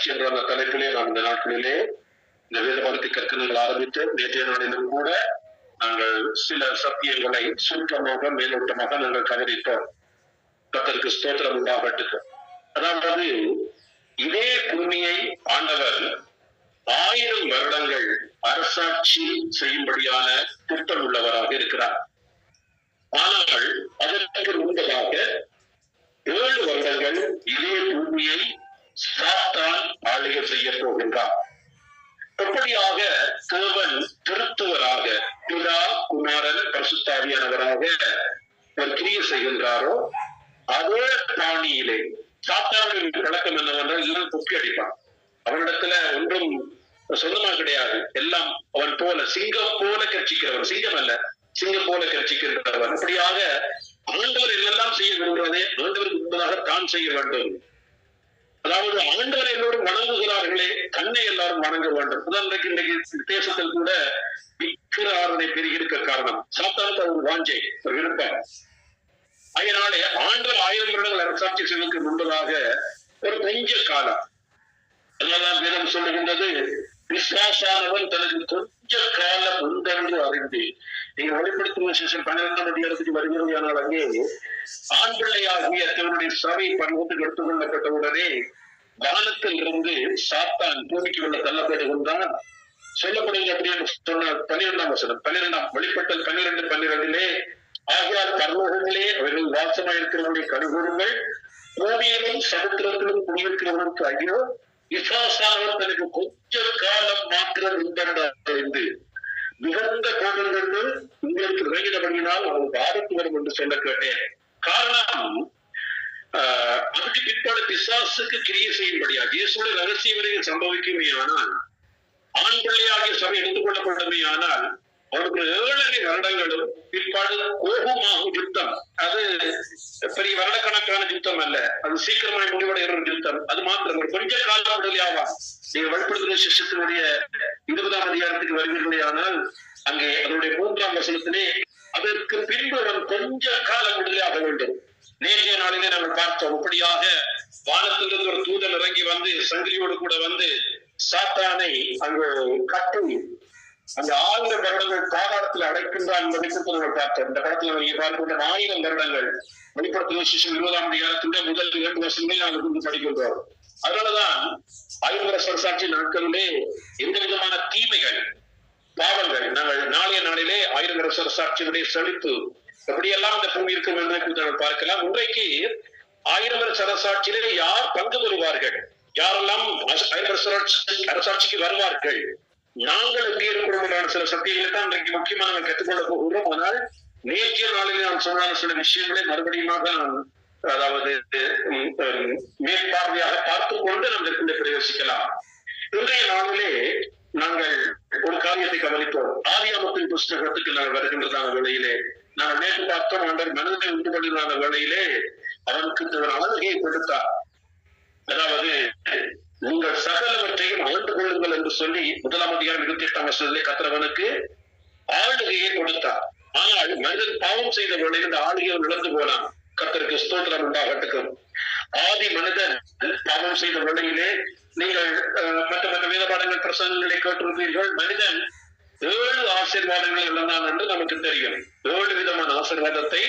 அரசாட்சி என்ற அந்த தலைப்பிலே நாம் இந்த நாட்களிலே இந்த வேத பாடத்தை கற்கங்கள் ஆரம்பித்து நேற்றைய நாளிலும் கூட நாங்கள் சில சத்தியங்களை சுருக்கமாக மேலோட்டமாக நாங்கள் கவனித்தோம். கர்த்தருக்கு ஸ்தோத்திரம் உண்டாகட்டும். அதாவது இதே பூமியை ஆண்டவர் 1000 வருடங்கள் அரசாட்சி செய்யும்படியான திட்டம் உள்ளவராக இருக்கிறார். ஆனால் அதற்கு முன்பதாக 7 வருடங்கள் இதே பூமியை சாத்தான் ஆளுகை செய்ய போகின்றார். எப்படியாக தேவன் திருத்துவராக பிதா குமாரன் பரிசுத்தாவியானவராக ஒரு கிரியை செய்கின்றாரோ அதே பாணியிலே சாத்தானின் பழக்கம் என்னவென்றால் எல்லாம் பொக்கி அடிப்பான். அவனிடத்துல ஒன்றும் சொந்தமா கிடையாது. எல்லாம் அவன் போல சிங்கம் போல கர்ச்சிக்கிறவன், சிங்கம் அல்ல சிங்கம் போல கர்ச்சிக்கின்றவன். அப்படியாக ஆண்டவர் எல்லாம் செய்ய விரும்புவதே ஆண்டவருக்கு முன்பதாக தான் செய்ய வேண்டும். அதாவது ஆண்டவர் எல்லோரும் வணங்குகிறார்களே, கண்ணை எல்லாரும் வணங்க வேண்டும். உதாரணத்துக்கு இன்றைக்கு தேசத்தில் கூட விக்கிர ஆராதனை பெருகி இருக்க காரணம் சாத்தானுக்கு ஒரு வாஞ்சை, ஒரு விருப்பம். அதனாலே ஆண்டவர் 1000 வருடங்கள் அரசாட்சி செய்வதற்கு முன்பதாக ஒரு கொஞ்ச காலம், அதனால்தான் வேதம் சொல்லுகின்றது, விசுவாசானவன் தனக்கு கொஞ்ச காலம் உண்டென்று அறிந்து. நீங்க வெளிப்படுத்தும் விசேஷம் 12ஆம் அதிகாரத்துக்கு வருகிறது. ஆனால் அங்கே ஆண் பிள்ளையாகிய தன்னுடைய சபை பண்புக்கு எடுத்துக் கொள்ளப்பட்டவுடனே வானத்தில் இருந்து சாத்தான் பூமிக்கு உள்ள தள்ளப்படுகின்றான். சொல்லப்படுகிறது அப்படின்னு சொன்னால் 12ஆம் வசனம் 12ஆம் வெளிப்பட்டல் 12:12 ஆகையால் பரலோகங்களே அவர்கள் வாசமாயிருக்கிறவருடைய கடுகூறுங்கள், பூமியிலும் சமுத்திரத்திலும் குடியிருக்கிறவர்களுக்கு ஐயோ, விசுவாசானவர் தனக்கு கொஞ்ச காலம் மாத்திரம் உண்டென்று மிகுந்த கோபங்கள் உங்களுக்கு இறங்கினபடியினால் அவங்களுக்கு ஆபத்து வரும் என்று சொல்ல கேட்டேன். காரணம் அதுக்கு பிற்பாடு பிசாசுக்கு கிரியை செய்யும்படியா இயேசுடைய ரகசிய விரைவில் சம்பவிக்குமே ஆனால், ஆண் பிள்ளையாகிய சபை எடுத்துக் கொள்ளப்படுமே ஆனால் அவருக்கு 7 வருடங்களும் பிற்பாடு கோபமாகும் யுத்தம். அது பெரிய வருடக்கணக்கான யுத்தம் அல்ல, அது சீக்கிரமாக முடிவடைகிற ஒரு யுத்தம். அது மாத்திரம் ஒரு கொஞ்ச காலம் விடுதலையாவா. நீங்க வெளிப்படுத்துகிற சிஷ்யத்தினுடைய 20ஆம் அதிகாரத்துக்கு வருவீர்களே ஆனால் அங்கே அதனுடைய 3ஆம் வசனத்திலே அதற்கு பின்பு அவன் கொஞ்ச காலம் விடுதலையாக வேண்டும். நேற்றைய நாளிலே நாங்கள் பார்த்தோம். இப்படியாக வானத்திலிருந்து ஒரு தூதன் இறங்கி வந்து சங்கிலியோடு கூட வந்து சாத்தானை அங்கு கட்டி அந்த 1000 வருடங்கள் பாதாளத்தில் அடைக்கின்றான் என்பதை நாங்கள் பார்த்தோம். இந்த படத்தில் நீங்க பார்க்கின்ற 1000 வருடங்கள் வெளிப்படுத்தும் விசேஷம் 20ஆம் அதிகாரத்துடைய முதல் 2 வருஷங்களே நாங்கள் படிக்கின்றோம். அதனாலதான் 1000 வருஷ அரசாட்சி நாட்களிலே எந்த விதமான தீமைகள் பாவங்கள் நாங்கள் நாளைய நாளிலே 1000 வருஷ அரசாட்சியினுடைய செழிப்பு எப்படியெல்லாம் இந்த பூமி இருக்கும் என்பதை நாங்கள் பார்க்கலாம். இன்றைக்கு 1000 வருஷ அரசாட்சியிலே யார் பங்கு பெறுவார்கள், யாரெல்லாம் 1000 வருஷ அரசாட்சிக்கு வருவார்கள், நாங்கள் எங்கே இருக்கிறோம் சில சத்தியங்களை தான் இன்றைக்கு முக்கியமாக நாங்கள் கற்றுக்கொள்ள போகிறோம். ஆனால் நேற்றைய நாளிலே நான் சொன்ன சில விஷயங்களை மறுபடியும் நான் அதாவது மேற்பார்வையாக பார்த்துக் கொண்டு நம்ம இருக்கின்ற பிரயோசிக்கலாம். இன்றைய நாளிலே நாங்கள் ஒரு காரியத்தை கவனித்தோம். ஆதியாகமத்தின் புஸ்தகத்துக்கு நாங்கள் வருகின்றதான வேளையிலே நாங்கள் நேற்று பார்த்தோம். ஆண்டவர் மனிதனை உண்டு பண்ணுகிற வேளையிலே அவனுக்கு ஒரு ஆளுகையை கொடுத்தார். அதாவது நீங்கள் சகலவற்றையும் ஆண்டு கொள்ளுங்கள் என்று சொல்லி 1ஆம் அதிகாரம் 28ஆம் வசனத்திலே கர்த்தர் ஆளுகையை கொடுத்தார். ஆனால் மனிதன் பாவம் செய்த வேளையில் இந்த ஆளுகையை இழந்து போனான். கர்த்தருக்கு ஸ்தோத்திரம் உண்டாகட்டும். ஆதி மனிதன் பாவம் செய்த வேளையிலே நீங்கள் மற்ற வேத பாடங்கள் பிரசங்கங்களை கேட்டிருப்பீர்கள். மனிதன் 7 ஆசீர்வாதங்களை இழந்தான் என்று நமக்கு தெரியும். 7 விதமான ஆசீர்வாதத்தை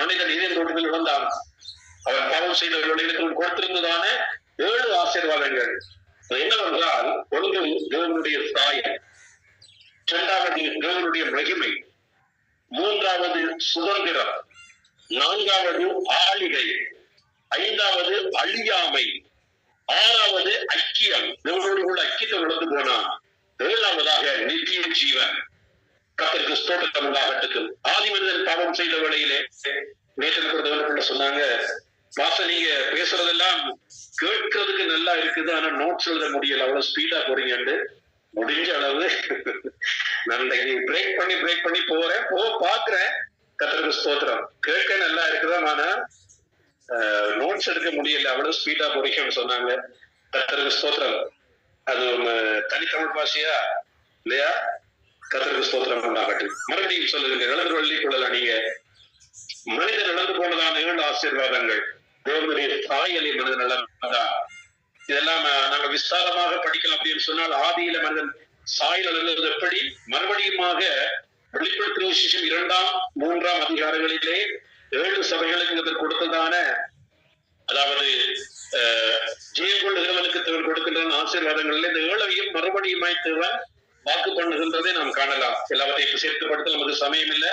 மனிதன் இதன் தோட்டத்தில் இழந்தான். அவன் பாவம் செய்த வேளையில் கொடுத்திருந்ததான 7 ஆசீர்வாதங்கள் என்னவென்றால், ஒன்று தேவனுடைய சாயம், 2வது தேவனுடைய மகிமை, 3வது சுதந்திரம், 4வது ஆளுகை, 5வது அழியாமை, 6வது ஐக்கியம், தேவனோடு உள்ள ஐக்கியத்தை நடந்து போனான், 7வதாக நித்திய ஜீவன். கர்த்தருக்கு ஸ்தோத்திரம் உண்டாகட்டும். ஆதி மனிதன் பாவம் செய்த வேளையிலே நேற்று சொன்னாங்க, நீங்க பேசுறதெல்லாம் கேட்கறதுக்கு நல்லா இருக்குது, ஆனா நோட்ஸ் எழுத முடியல, அவ்வளவு ஸ்பீடா போறீங்க. முடிஞ்ச அளவு நான் இன்னைக்கு பிரேக் பண்ணி போறேன், பாக்குறேன். கர்த்தருக்கு ஸ்தோத்திரம். கேட்க நல்லா இருக்குதா, ஆனா நோட்ஸ் எடுக்க முடியல, அவ்வளவு ஸ்பீடா போறீங்கன்னு சொன்னாங்க. கர்த்தருக்கு ஸ்தோத்திரம். அது ஒண்ணு தனித்தமிழ் பாஷையா இல்லையா? கர்த்தருக்கு ஸ்தோத்திரம் உண்டாகட்டும். மறுபடியும் சொல்லுங்க, இழந்து கொள்ளி கொள்ளலாம். நீங்க மனிதன் இழந்து போனதான 7 ஆசீர்வாதங்கள். தேவனுடைய சாயலை மனிதன் இழந்தான். இதெல்லாம் நாங்கள் விஸ்தாரமாக படிக்கலாம் அப்படின்னு சொன்னால், ஆதியில மனிதன் சாயல் அடைந்தது எப்படி, மறுபடியுமாக வெளிப்படுத்தின விசேஷம் 2ஆம் 3ஆம் அதிகாரங்களிலே 7 சபைகளுக்கு கொடுத்ததான, அதாவது ஜெயம் கொள்ளுகிறவனுக்கு தேவன் கொடுக்கின்ற ஆசீர்வாதங்களில் இந்த 7ஐயும் மறுபடியுமாய் தேவன் வாக்கு பண்ணுகின்றதை நாம் காணலாம். எல்லாவற்றையும் சேர்த்துப்படுத்த நமக்கு சமயம் இல்லை,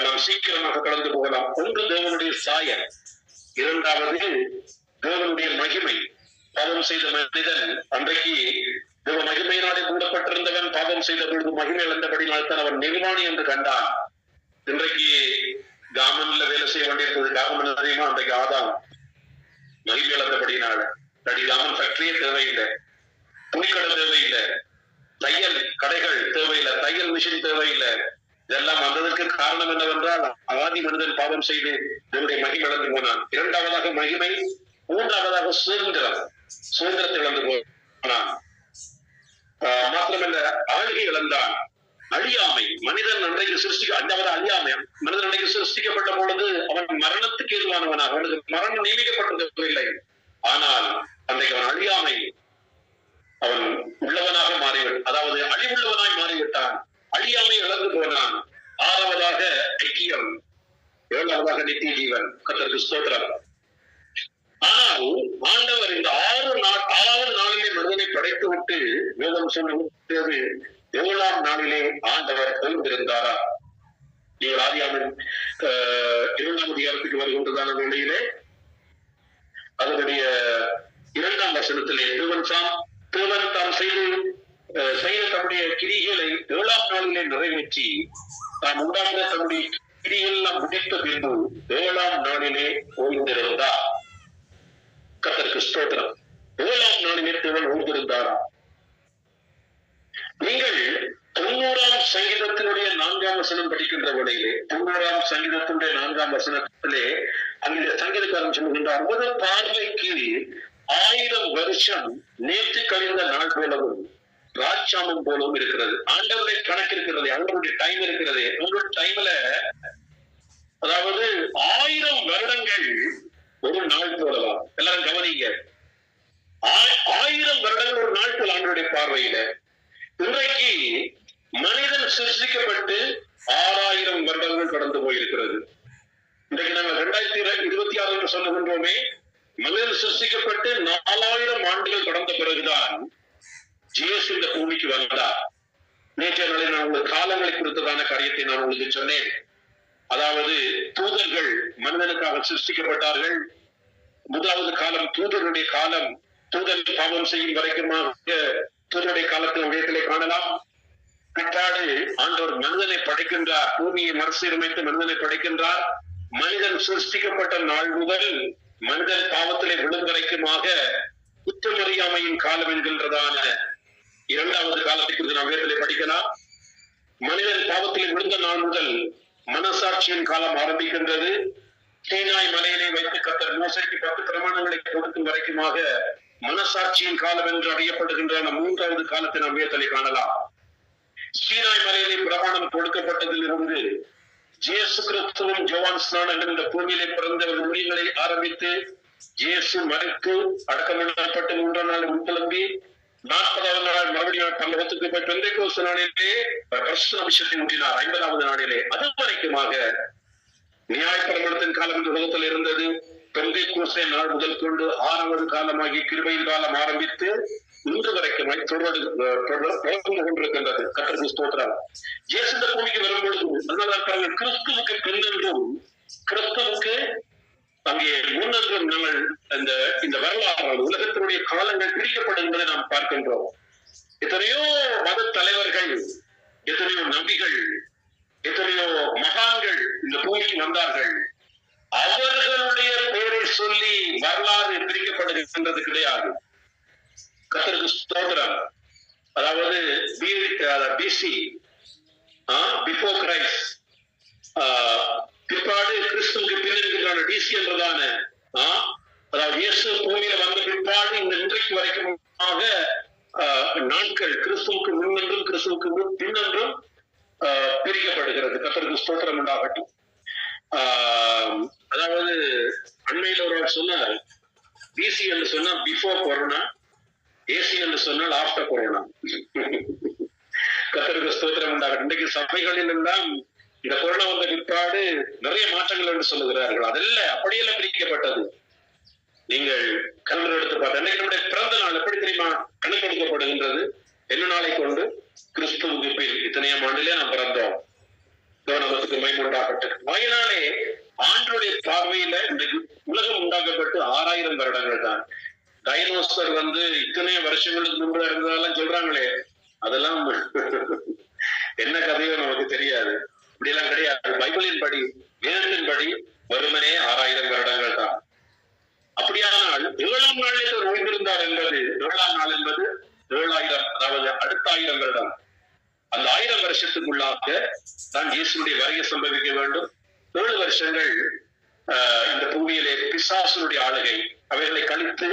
நாம் சீக்கிரமாக கடந்து போகலாம். ஒன்று தேவனுடைய சாயல், இரண்டாவது தேவனுடைய மகிமை. பாவம் செய்த மனிதன் அன்றைக்கு தேவ மகிமையினாலே மூடப்பட்டிருந்தவன் பாவம் செய்த பொழுது மகிமை இழந்தபடினால்தான் அவன் நிர்வாணி என்று கண்டான். இன்றைக்கு காமன்ல வேலை செய்ய வேண்டியிருக்கிறது. காமன் தெரியுமா? அன்றைக்கு ஆதாம் மகிமை இழந்தபடினால காமன் ஃபேக்டரியே தேவையில்லை, துணிக்கடை தேவையில்லை, தையல் கடைகள் தேவையில்லை, தையல் மிஷின் தேவையில்லை. இதெல்லாம் வந்ததற்கு காரணம் என்னவென்றால், ஆதி மனிதன் பாவம் செய்து தேவனுடைய மகிமை இழந்து போனான். இரண்டாவதாக மகிமை, மூன்றாவதாக சுதந்திரத்தை இழந்து போனான். மாத்திரமல்ல, ஆளுகை இழந்தான். அழியாமை, மனிதன் அன்றைக்கு அஞ்சாவது அழியாமை. மனிதன் அன்றைக்கு சிருஷ்டிக்கப்பட்ட பொழுது அவன் மரணத்துக்கு எதுவானவனாக, அவனுக்கு மரணம் நியமிக்கப்பட்டிருக்கவில்லை. ஆனால் அன்றைக்கு அவன் அழியாமை, அவன் உள்ளவனாக மாறிவிட்டான், அதாவது அழிவுள்ளவனாய் மாறிவிட்டான், அழியாமை இழந்து போனான். ஆறாவதாக ஐக்கியம், ஏழாவதாக நித்திய ஜீவன். கர்த்தருக்கு ஸ்தோத்திரம். ஆனால் ஆண்டவர் இந்த 6வது நாளிலே மனிதனை படைத்து விட்டு வேதம் சொல்லுகிறது, 7ஆம் நாளிலே ஆண்டவர் எழுந்திருந்தாரா? நீங்கள் ஆதியாகமம் 2ஆம் அதிகாரத்துக்கு வருகின்றதான வேளையிலே அதனுடைய 2ஆம் வசனத்திலே தேவன் தாம் செய்த தன்னுடைய கிரிகளை 7ஆம் நாளிலே நிறைவேற்றி தாம் உண்டாகின தன்னுடைய கிரியெல்லாம் முடித்த பின்பு 7ஆம் நாளிலே ஓய்ந்திருந்தார். கர்த்தருக்கு ஸ்தோத்திரம். 7ஆம் நாளிலே தேவன் ஓய்ந்திருந்தாரா? நீங்கள் 90ஆம் சங்கீதத்தினுடைய 4ஆம் வசனம் படிக்கின்ற வேளையிலே, 90ஆம் சங்கீதத்தினுடைய 4ஆம் வசனத்திலே அந்த சங்கீதக்காரன் சொல்லுகின்றார், உமது பார்வைக்கு 1000 வருஷம் நேற்று கழிந்த நாள் போலவும் ராட்சாமம் போலவும் இருக்கிறது. ஆண்டவருடைய கணக்கு இருக்கிறது, ஆண்டவருடைய டைம் இருக்கிறது. உங்களுடைய டைம்ல, அதாவது 1000 வருடங்கள் ஒரு நாள் போலலாம். எல்லாரும் கவனிங்க, 1000 வருடங்கள் ஒரு நாள் போல ஆண்டவருடைய பார்வையில. இன்றைக்கு மனிதன் சிருஷ்டிக்கப்பட்டு 6000 வருடங்கள் கடந்து போயிருக்கிறது. இன்றைக்கு நாங்கள் 2026 என்று சொல்லுகின்றோமே, மனிதன் சிருஷ்டிக்கப்பட்டு 4000 ஆண்டுகள் கடந்த பிறகுதான் ஜேசு இந்த பூமிக்கு வந்தார். நேற்றைய நாளில் நான் உங்களுக்கு காலங்களை குறித்ததான காரியத்தை நான் உங்களுக்கு சொன்னேன். அதாவது தூதர்கள் மனிதனுக்காக சிருஷ்டிக்கப்பட்டார்கள். முதலாவது காலம் தூதருடைய காலம். தூதர் பாவம் செய்யும் வரைக்குமாக தூதருடைய காலத்தில் உலகத்திலே காணலாம். பிற்பாடு ஆண்டவர் மனிதனை படைக்கின்றார், பூமியை மறுசீரமைத்து மனிதனை படைக்கின்றார். மனிதன் சிருஷ்டிக்கப்பட்ட நாள் முதல் மனிதன் பாவத்திலே விழும் வரைக்குமாக குற்றமறியாமையின் காலம் என்கின்றதான 2வது காலத்தை குறித்து நாம் வேதத்திலே படிக்கலாம். மனிதன் பாவத்திலே விழுந்த நாள் முதல் மனசாட்சியின் காலம் ஆரம்பிக்கின்றது. சீனாய் மலையிலே வைத்து கர்த்தர் மோசேக்கு 10 பிரமாணங்களை கொடுக்கும் வரைக்குமாக மனசாட்சியின் காலம் என்று அறியப்படுகின்ற 3வது காலத்தை நாம் வேதத்திலே காணலாம். சீனாய் மலையிலே பிரமாணம் கொடுக்கப்பட்டதில் இருந்து இயேசு கிறிஸ்துவும் யோவான் ஸ்நானகன் இந்த பூமியிலே பிறந்த ஊழியங்களை ஆரம்பித்து இயேசு மரித்து அடக்கமிடப்பட்டு 3ஆம் நாள் உட்கிளம்பி 40வது நாள் மறுபடியும் பல்லவத்துக்கு போய் பெந்தேகோஸ்து நாளிலே பரிசுத்த அபிஷேகத்தை ஊற்றினார். 50வது நாளிலே அது வரைக்குமாக நியாயப்பிரமாணத்தின் காலம் இந்த உலகத்தில் இருந்தது. பெந்தேகோஸ்தே நாள் முதல் கொண்டு 6வது காலமாகி கிருபையின் காலம் ஆரம்பித்து இன்று வரைக்கும் தொடர்ந்து கொண்டிருக்கின்றது. கர்த்தருக்கு ஸ்தோத்திரம். இயேசு இந்த பூமிக்கு வரும்பொழுது அதனால கிறிஸ்துவுக்கு பின்னென்றும் கிறிஸ்துவுக்கு அங்கே முன்னென்றும் நாங்கள் இந்த வரலாறு உலகத்தினுடைய காலங்கள் பிரிக்கப்படுகின்றதை நாம் பார்க்கின்றோம். எத்தனையோ மத தலைவர்கள், எத்தனையோ நபிகள், எத்தனையோ மகான்கள் இந்த பூமிக்கு வந்தார்கள். அவர்களுடைய பெயரை சொல்லி வரலாறு பிரிக்கப்படுகின்றது கிடையாது. கர்த்தருக்கு ஸ்தோத்திரம். அதாவது பிசி பிஃபோர் கிரைஸ்ட், பிற்பாடு கிறிஸ்துவுக்கு பின்னிருக்கிறான டிசி என்றதான, அதாவது இயேசு பூமியில வந்த பிற்பாடு இந்த இன்றைக்கு வரைக்கும் நாட்கள் கிறிஸ்துவுக்கு முன்னென்றும் கிறிஸ்துவுக்கு பின்னென்றும் பிரிக்கப்படுகிறது. கர்த்தருக்கு ஸ்தோத்திரம் உண்டாகட்டும். அதாவது அண்மையில் ஒருவர் சொன்னார், பிசி என்று சொன்னா பிஃபோர் கொரோனா, ஏசி என்று சொன்னால் ஆஃப்டர் கொரோனா. கர்த்தருக்கு ஸ்தோத்திரம் உண்டாகட்டும். இன்றைக்கு சபைகளில் எல்லாம் இந்த கொரோனா வந்த பிற்பாடு நிறைய மாற்றங்கள் என்று சொல்லுகிறார்கள். அதெல்லாம் அப்படியெல்லாம் பிரிக்கப்பட்டது. நீங்கள் கலண்டர் எடுத்து பார்த்தா இன்னைக்கு நம்முடைய பிறந்த நாள் எப்படி தெரியுமா கணக்கெடுக்கப்படுகின்றது? என்ன நாளை கொண்டு? கிறிஸ்துவுக்கு பின் இத்தனையாம் ஆண்டிலே நாம் பிறந்தோம். நமக்கு மைமுண்டாகட்டும். அதனாலே ஆண்டுடைய பார்வையில இன்றைக்கு உலகம் உண்டாக்கப்பட்டு 6000 வருடங்கள் தான். டைனோசர் இத்தனை வருஷங்களுக்கு முன்பு இருந்ததெல்லாம் சொல்றாங்களே, அதெல்லாம் என்ன கதையோ நமக்கு தெரியாது. இப்படி எல்லாம் கிடையாது. பைபிளின் படி, வேதத்தின் படி வெறுமனே 6000 வருடங்கள் தான். அப்படியானால் 7ஆம் நாளில் ஒரு ஓய்ந்திருந்தார் என்பது 7ஆம் நாள் என்பது 7000, அதாவது அடுத்த 1000 வருடம். அந்த 1000 வருஷத்துக்குள்ளாக தான் இயேசுடைய வருகை சம்பவிக்க வேண்டும். 7 வருஷங்கள் இந்த பூமியிலே பிசாசுடைய ஆளுகை அவைகளை கழித்து,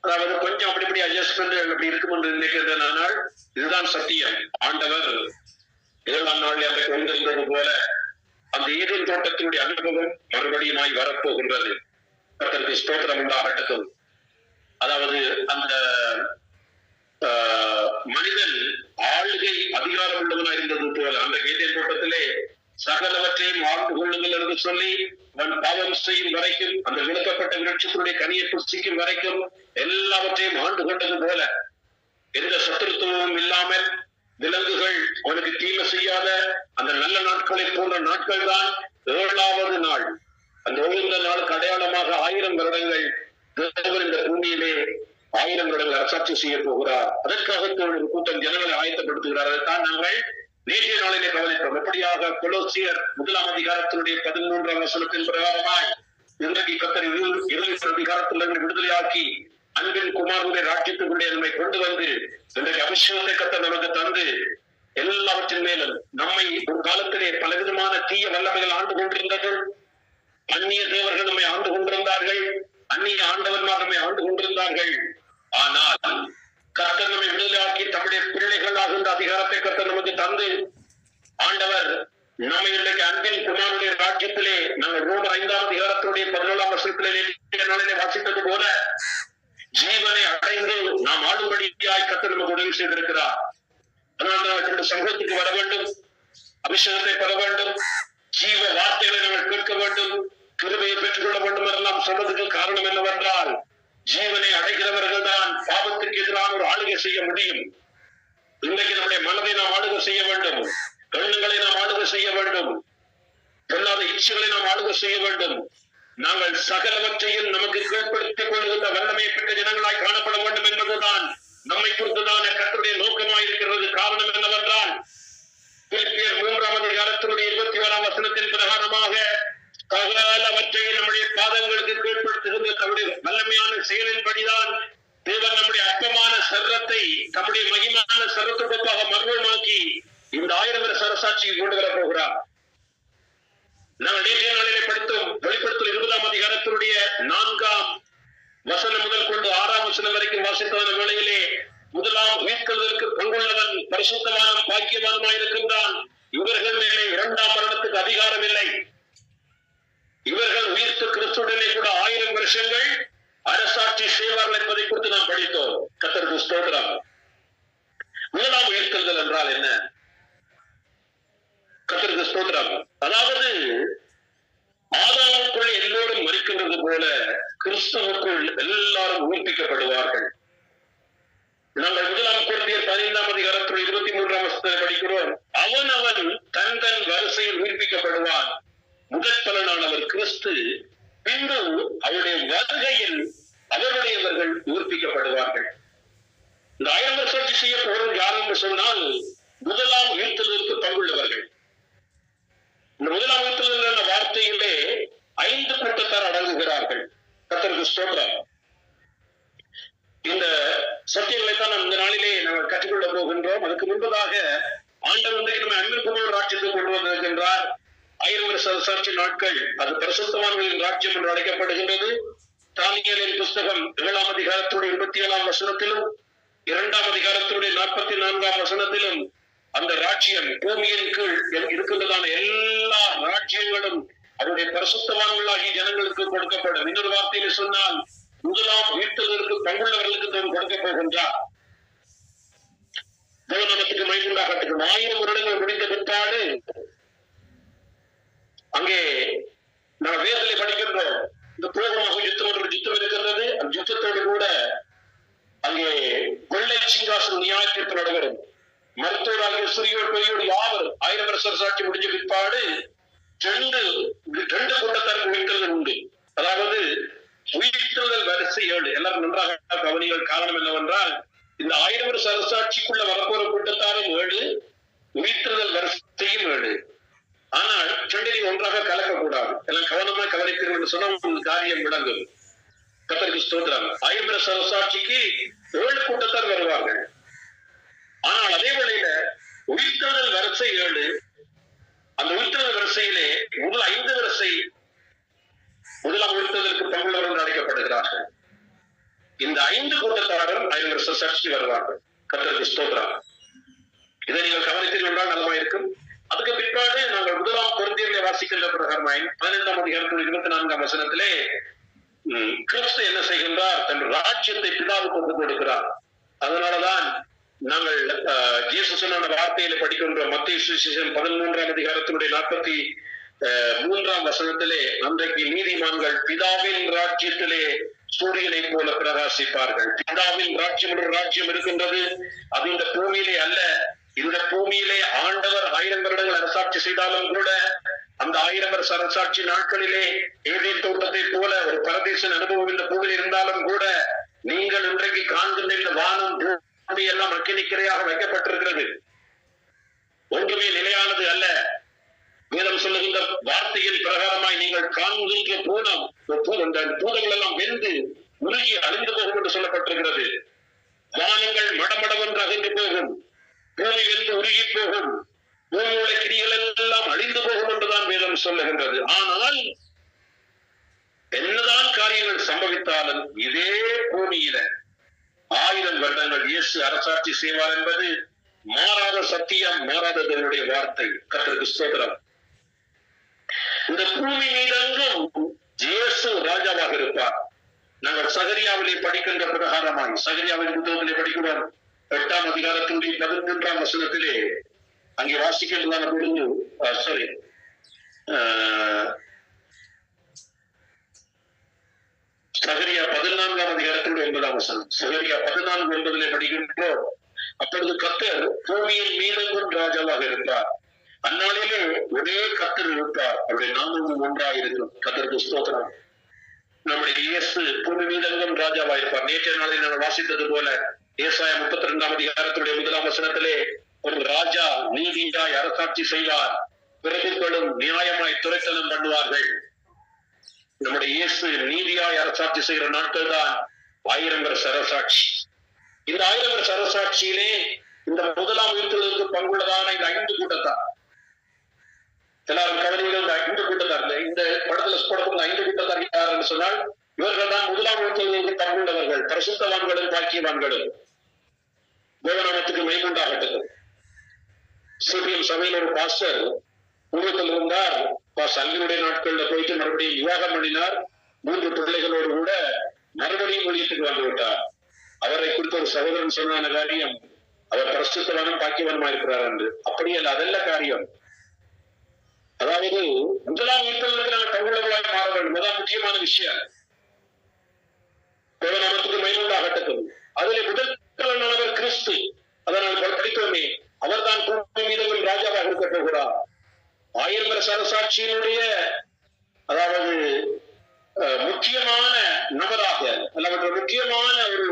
அதாவது கொஞ்சம் அப்படி அட்ஜஸ்ட்மெண்ட் அப்படி இருக்கும் என்று நினைக்கிறதுனால் இதுதான் சத்தியம். ஆண்டவர் 7ஆம் நாளில் அந்த கொண்டிருந்தது போல அந்த ஏதேன் தோட்டத்தினுடைய அனுபவம் மறுபடியுமாய் வரப்போகின்றது. கர்த்தருக்கு ஸ்தோத்திரம் உண்டாகட்டும். அதாவது அந்த மனிதன் ஆளுகை அதிகாரம் உள்ளவனா இருந்தது போல அந்த ஏதேன் தோட்டத்திலே சகலவற்றையும் ஆழ்ந்து கொள்ளுங்கள் என்று சொல்லி அவன் பாவம் செய்யும் வரைக்கும், அந்த விளக்கப்பட்ட விருட்சத்தினுடைய கனியை புசிக்கும் வரைக்கும் எல்லாவற்றையும் ஆண்டு கொண்டது போல எந்த சத்துருத்துவமும் இல்லாமல் விலங்குகள் அவனுக்கு தீமை செய்யாத அந்த நல்ல நாட்களை போன்ற நாட்கள் தான் 7ஆவது நாள். அந்த ஓய்ந்த நாளுக்கு அடையாளமாக 1000 வருடங்கள் தேவன் இந்த பூமியிலே 1000 வருடங்கள் அரசாட்சி செய்ய போகிறார். அதற்காக ஒரு கூட்டம் ஜனங்களை ஆயத்தப்படுத்துகிறார். அதைத்தான் நாங்கள் நேற்றைய நாளிலே கவனித்தோம். எப்படியாக கொலோசியர் 1ஆம் அதிகாரத்தினுடைய 13ஆம் வசனத்தின் பிரகாரமாய் இன்றைக்கு கர்த்தர் 20 அதிகாரத்திலிருந்து விடுதலையாக்கி அன்பின் குமாரனுடைய ராஜ்யத்துக்குள்ளே நம்மை கொண்டு வந்து இன்றைக்கு அபிஷேகத்தை கர்த்தர் நமக்கு தந்து எல்லாவற்றின் மேலும் நம்மை ஒரு காலத்திலே பலவிதமான தீய வல்லமைகள் ஆண்டு கொண்டிருந்தது. அந்நிய தேவர்கள் நம்மை ஆண்டு கொண்டிருந்தார்கள், அந்நிய ஆண்டவன்மார் நம்மை ஆண்டு கொண்டிருந்தார்கள். ஆனால் கர்த்தர் நம்மை விடுதலையாக்கி தம்முடைய பிள்ளைகளாக இந்த அதிகாரத்தை கர்த்தர் நமக்கு தந்து ஆண்டவர் நம்மை இன்றைக்கு அன்பின் குமாரனுடைய ராஜ்யத்திலே நாங்கள் ரோமர் 5ஆம் அதிகாரத்துடைய 17ஆம் வசனத்திலே வாசித்தது போல ஜீவனை அடைந்து நாம் ஆளும்படியாய் கர்த்தர் நமக்கு உதவி செய்திருக்கிறார். அதனால் சமூகத்துக்கு வர வேண்டும், அபிஷேகத்தை பெற வேண்டும், ஜீவ வார்த்தைகளை நாங்கள் கேட்க வேண்டும், கிருபையை பெற்றுக் கொள்ள வேண்டும் என்றெல்லாம் சொன்னதுக்கு காரணம் என்னவென்றால் ஜீவனை அடைகிறவர்கள் தான் பாவத்துக்கு எதிரான ஒரு ஆளுகை செய்ய முடியும். இன்றைக்கு நம்முடைய மனதை நாம் ஆளுகை செய்ய வேண்டும், எண்ணங்களை நாம் ஆளுகை செய்ய வேண்டும், சொல்லாத இச்சைகளை நாம் ஆளுகை செய்ய வேண்டும். நாங்கள் சகலவற்றையும் நமக்கு கீழ்ப்படுத்திக் கொள்கின்ற வல்லமையை பெற்ற ஜனங்களாய் காணப்பட வேண்டும் என்பதுதான் நம்மை பொறுத்துதான கர்த்தருடைய நோக்கமாயிருக்கிறது. காரணம் என்னவென்றால் பிலிப்பியர் 3ஆம் அதிகாரத்தினுடைய 21ஆம் வசனத்தின் பிரகாரமாக சகலவற்றையும் நம்முடைய பாதங்களுக்கு கீழ்ப்படுத்துகின்ற தம்முடைய வல்லமையான செயலின்படிதான் தேவன் நம்முடைய அற்பமான சரீரத்தை தம்முடைய மகிமான சரீரத்துக்காக மர்மமாக்கி இந்த 1000 வருஷ அரசாட்சிக்கு கொண்டு வரப் போகிறார். நாங்கள் நேற்றைய நாளிலே படித்தோம். வெளிப்படுத்தல் 20ஆம் அதிகாரத்தினுடைய 4ஆம் வசனம் முதல் கொண்டு 6ஆம் வசனம் வரைக்கும் வாசித்தவன வேளையிலே முதலாம் உயிர்த்தெழுதலுக்கு பங்குள்ளவன் பரிசுத்தவானும் பாக்கியவானுமாயிருக்கின்றான். இவர்கள் மேலே 2ஆம் மரணத்துக்கு அதிகாரம் இல்லை. இவர்கள் உயிர்த்து கிறிஸ்துடனே கூட 1000 வருஷங்கள் அரசாட்சி செய்வார்கள் என்பதை குறித்து நாம் படித்தோம். கர்த்தருக்கு ஸ்தோத்திரம். முதலாம் உயிர்த்தெழுதல் என்றால் என்ன? கர்த்தருக்கு ஸ்தோத்திரம். அதாவது ஆதாமுக்குள் எல்லோரும் மரிக்கின்றது போல கிறிஸ்துவுக்குள் எல்லாரும் உயிர்ப்பிக்கப்படுவார்கள். நாங்கள் 1 கொரிந்தியர் 15ஆம் அதிகாரத்தில் 23ஆம் வசனத்தை படிக்கிறோம். அவன் தன் தன் வரிசையில் உயிர்ப்பிக்கப்படுவான். முதற் பலனானவர் கிறிஸ்து, பின்பு அவருடைய வருகையில் அவருடையவர்கள் உயிர்ப்பிக்கப்படுவார்கள். இந்த 1000 வருஷத்தை செய்ய போவது யார் என்று சொன்னால் முதலாம் உயிர்த்தெழுதலுக்கு பங்குள்ளவர்கள். இந்த முதலாம் உயிர்த்தெழுதல் என்ற வார்த்தையிலே 5 கூட்டத்தார் அடங்குகிறார்கள். கர்த்தருக்கு ஸ்தோத்திரம். இந்த சத்தியங்களை தான் நாம் இந்த நாளிலே நாங்கள் கற்றுக்கொள்ள போகின்றோம். அதுக்கு முன்பதாக ஆண்டவர் நம்ம அன்பின் குமாரன் ராஜ்யத்துக்கு கொண்டு வந்திருக்கின்றார். 1000 வருஷ அரசாட்சி நாட்கள் அது பரிசுத்தவான்களின் ராஜ்யம் என்று அழைக்கப்படுகின்றது. தானியேலின் புஸ்தகம் 7ஆம் அதிகாரத்துடைய 27ஆம் வசனத்திலும் 2ஆம் அதிகாரத்துடைய 44ஆம் வசனத்திலும் அந்த ராஜ்யம் பூமியின் கீழ் இருக்கின்றதான எல்லா ராஜ்யங்களும் அவருடைய பரிசுத்தவான்களாகிய ஜனங்களுக்கு கொடுக்கப்படும். இன்னொரு வார்த்தையில சொன்னால் முதலாம் வீட்டிலிருந்து பங்குள்ளவர்களுக்கு தான் கொடுக்க போகின்றார். நமக்கு மைகுண்டாகட்டும் 1000 வருடங்கள் முடிந்த பிற்பாடு அங்கே நாம் வேதலை படிக்கின்றோம். இந்த பூர்வமாக யுத்தம் ஒரு யுத்தம் இருக்கின்றது. அந்த யுத்தத்தோடு கூட அங்கே கொள்ளை சிங்காசன நியாய தீர்ப்பு நடைபெறும். மருத்துவராகிய சிறியோர் பெரியோர் யாவரும் 1000 வருஷ சாட்சி முடிஞ்ச பிற்பாடு ரெண்டு கூட்டத்தாருக்கு உயிர்த்தல் உண்டு. அதாவது உயிர்த்தல் வரிசை 7. எல்லாரும் நன்றாக கவனிகள். காரணம் என்னவென்றால் இந்த 1000 வருஷ அரசாட்சிக்குள்ள வரப்போற கூட்டத்தாரும் 7, உயிர்த்தல் வரிசையும் 7. ஆனால் ரெண்டையும் ஒன்றாக கலக்கக்கூடாது. எல்லாம் கவனமா கவனிக்கிறோம் என்று சொன்னா உங்களுக்கு காரியம் விளங்கும். கர்த்தருக்கு ஸ்தோத்திரம். 1000 வருஷ அரசாட்சிக்கு 7 கூட்டத்தார் வருவார்கள். ஆனால் அதே வேளையில உயிர்த்தல் வரிசை 7. அந்த உயிர்த்தல் வரிசையிலே முதல் 5 வரிசை முதலாம் உயிர்த்ததற்கு பங்குள்ளவர்கள் அழைக்கப்படுகிறார்கள். இந்த 5 கூட்டத்தாரும் 1000 வருஷ சாட்சி வருவார்கள். கர்த்தருக்கு ஸ்தோத்திரம். இதை நீங்கள் கவனித்தீர்கள் என்றால் நலமாயிருக்கும். அதுக்கு பிற்பாடு நாங்கள் முதலாம் கொரிந்தியர்களை வாசிக்கின்ற பிரகாரமாய் 15ஆம் அதிகாரத்தில் 24ஆம் வசனத்திலே கிறிஸ்து என்ன செய்கின்றார்? தன் ராஜ்யத்தை பிதாவுக்கு ஒப்புக் கொடுக்கிறார். அதனாலதான் நாங்கள் இயேசுவின் வார்த்தையில படிக்கின்றோம். மத்தேயு சுவிசேஷம் 13ஆம் அதிகாரத்தினுடைய 43ஆம் வசனத்திலே அன்றைக்கு நீதிமான்கள் பிதாவின் ராஜ்யத்திலே சூரியனை போல பிரகாசிப்பார்கள். பிதாவின் ராஜ்யம் என்ற ராஜ்யம் இருக்கின்றது. அது இந்த பூமியிலே அல்ல. இந்த பூமியிலே ஆண்டவர் 1000 வருடங்கள் அரசாட்சி செய்தாலும் கூட அந்த 1000 வருஷ அரசாட்சி நாட்களிலே ஏதேன் தோட்டத்தை போல ஒரு பரதேசன் அனுபவம் இந்த பூமியில் இருந்தாலும் கூட நீங்கள் இன்றைக்கு காண்கின்ற இந்த வானம் பூமி எல்லாம் அக்கினிக்கிரையாக வைக்கப்பட்டிருக்கிறது. ஒன்றுமே நிலையானது அல்ல. வேதம் சொல்லுகின்ற வார்த்தையின் பிரகாரமாய் நீங்கள் காண்கின்ற பூதங்கள் எல்லாம் வெந்து உருகி அழிந்து போகும் என்று சொல்லப்பட்டிருக்கிறது. வானங்கள் மடமடவென்று அகன்று போகும், பூமி வெந்து உருகி போகும், பூமியுடைய கிரிகள் எல்லாம் அழிந்து போகும் என்றுதான் வேதம் சொல்லுகின்றது. ஆனால் என்னதான் காரியங்கள் சம்பவித்தாலும் இதே பூமியில 1000 வருடங்கள் இயேசு அரசாட்சி செய்வார் என்பது மாறாத சத்தியம், மாறாத தேவனுடைய வார்த்தை. கர்த்தருக்கு ஸ்தோத்திரம். இந்த பூமி மீதெங்கும் இயேசு ராஜாவாக இருப்பார். நாங்கள் சகரியாவிலே படிக்கின்ற பிரகாரமாய் சகரியாவின் புத்தகத்திலே படிக்கிறோம். 8ஆம் அதிகாரத்தினுடைய 13ஆம் வசனத்திலே அங்கே வாசிக்கின்றதான பொழுது சகரியா 14ஆம் அதிகாரத்தினுடைய 9ஆம் வசனம். சகரியா 14:9 படிக்கின்றோம். அப்பொழுது கர்த்தர் பூமியின் மீதெங்கும் ராஜாவாக இருப்பார். அந்நாளிலே ஒரே கர்த்தர் இருப்பார். அவருடைய நாமமும் ஒன்றாயிருக்கும். கர்த்தருக்கு ஸ்தோத்திரம். நம்முடைய இயேசு பூமி மீதெங்கும் ராஜாவாக இருப்பார். நேற்றைய நாளில் நான் வாசித்தது போல ஏசாயா 32ஆம் அதிகாரத்துடைய 1ஆம் வசனத்திலே ஒரு ராஜா நீதியாய் அரசாட்சி செய்வார், பிரபுக்களும் நியாயமாய் துரைத்தனம் பண்ணுவார்கள். நம்முடைய இயேசு நீதியாய் அரசாட்சி செய்கிற நாட்கள் தான் 1000 வருஷ அரசாட்சி. இந்த 1000 வருஷ அரசாட்சியிலே இந்த முதலாம் உயிர்த்தலுக்கு பங்குள்ளதான இந்த 5 கூட்டத்தார், எல்லாரும் கவனிகள். இந்த 5 கூட்டத்தார், இந்த படத்துல போடப்பட்ட 5 கூட்டத்தார் யார் என்று சொன்னால் இவர்கள் தான் முதலாம் உயிர்த்தலுக்கு பங்குள்ளவர்கள், பரிசுத்தவான்களும் பாக்கியவான்களும். தேவநாமத்துக்கு மைகுண்டாகட்டும். சிபிஎம் சபையில் ஒரு பாஸ்டர் ஊழியத்தில் இருந்தார். சங்கினுடைய நாட்கள்ல போயிட்டு மறுபடியும் விவாகம் பண்ணினார். 3 பிள்ளைகளோடு கூட மறுபடியும் ஊழியத்துக்கு வந்து விட்டார். அவரை குறித்த ஒரு சகோதரன் சொன்ன காரியம், அவர் பரிசுத்தவானும் பாக்கியவானுமா இருக்கிறார் என்று. அப்படி அல்ல, அதல்ல காரியம். அதாவது முதலாம் உயிர்த்தலுக்கு நாங்கள் பங்குள்ளவர்களாக மாற வேண்டும். அதான் முக்கியமான விஷயம். தேவநாமத்துக்கு மைகுண்டாகட்டும். அதிலே முதல் கிறிஸ்து. அதனால் படித்தோமே, அவர் தான் பூமி மீதெங்கும் ராஜாவாக இருக்க போகிறார். 1000 வருஷ அரசாட்சியினுடைய அதாவது முக்கியமான நபராக அல்லது முக்கியமான ஒரு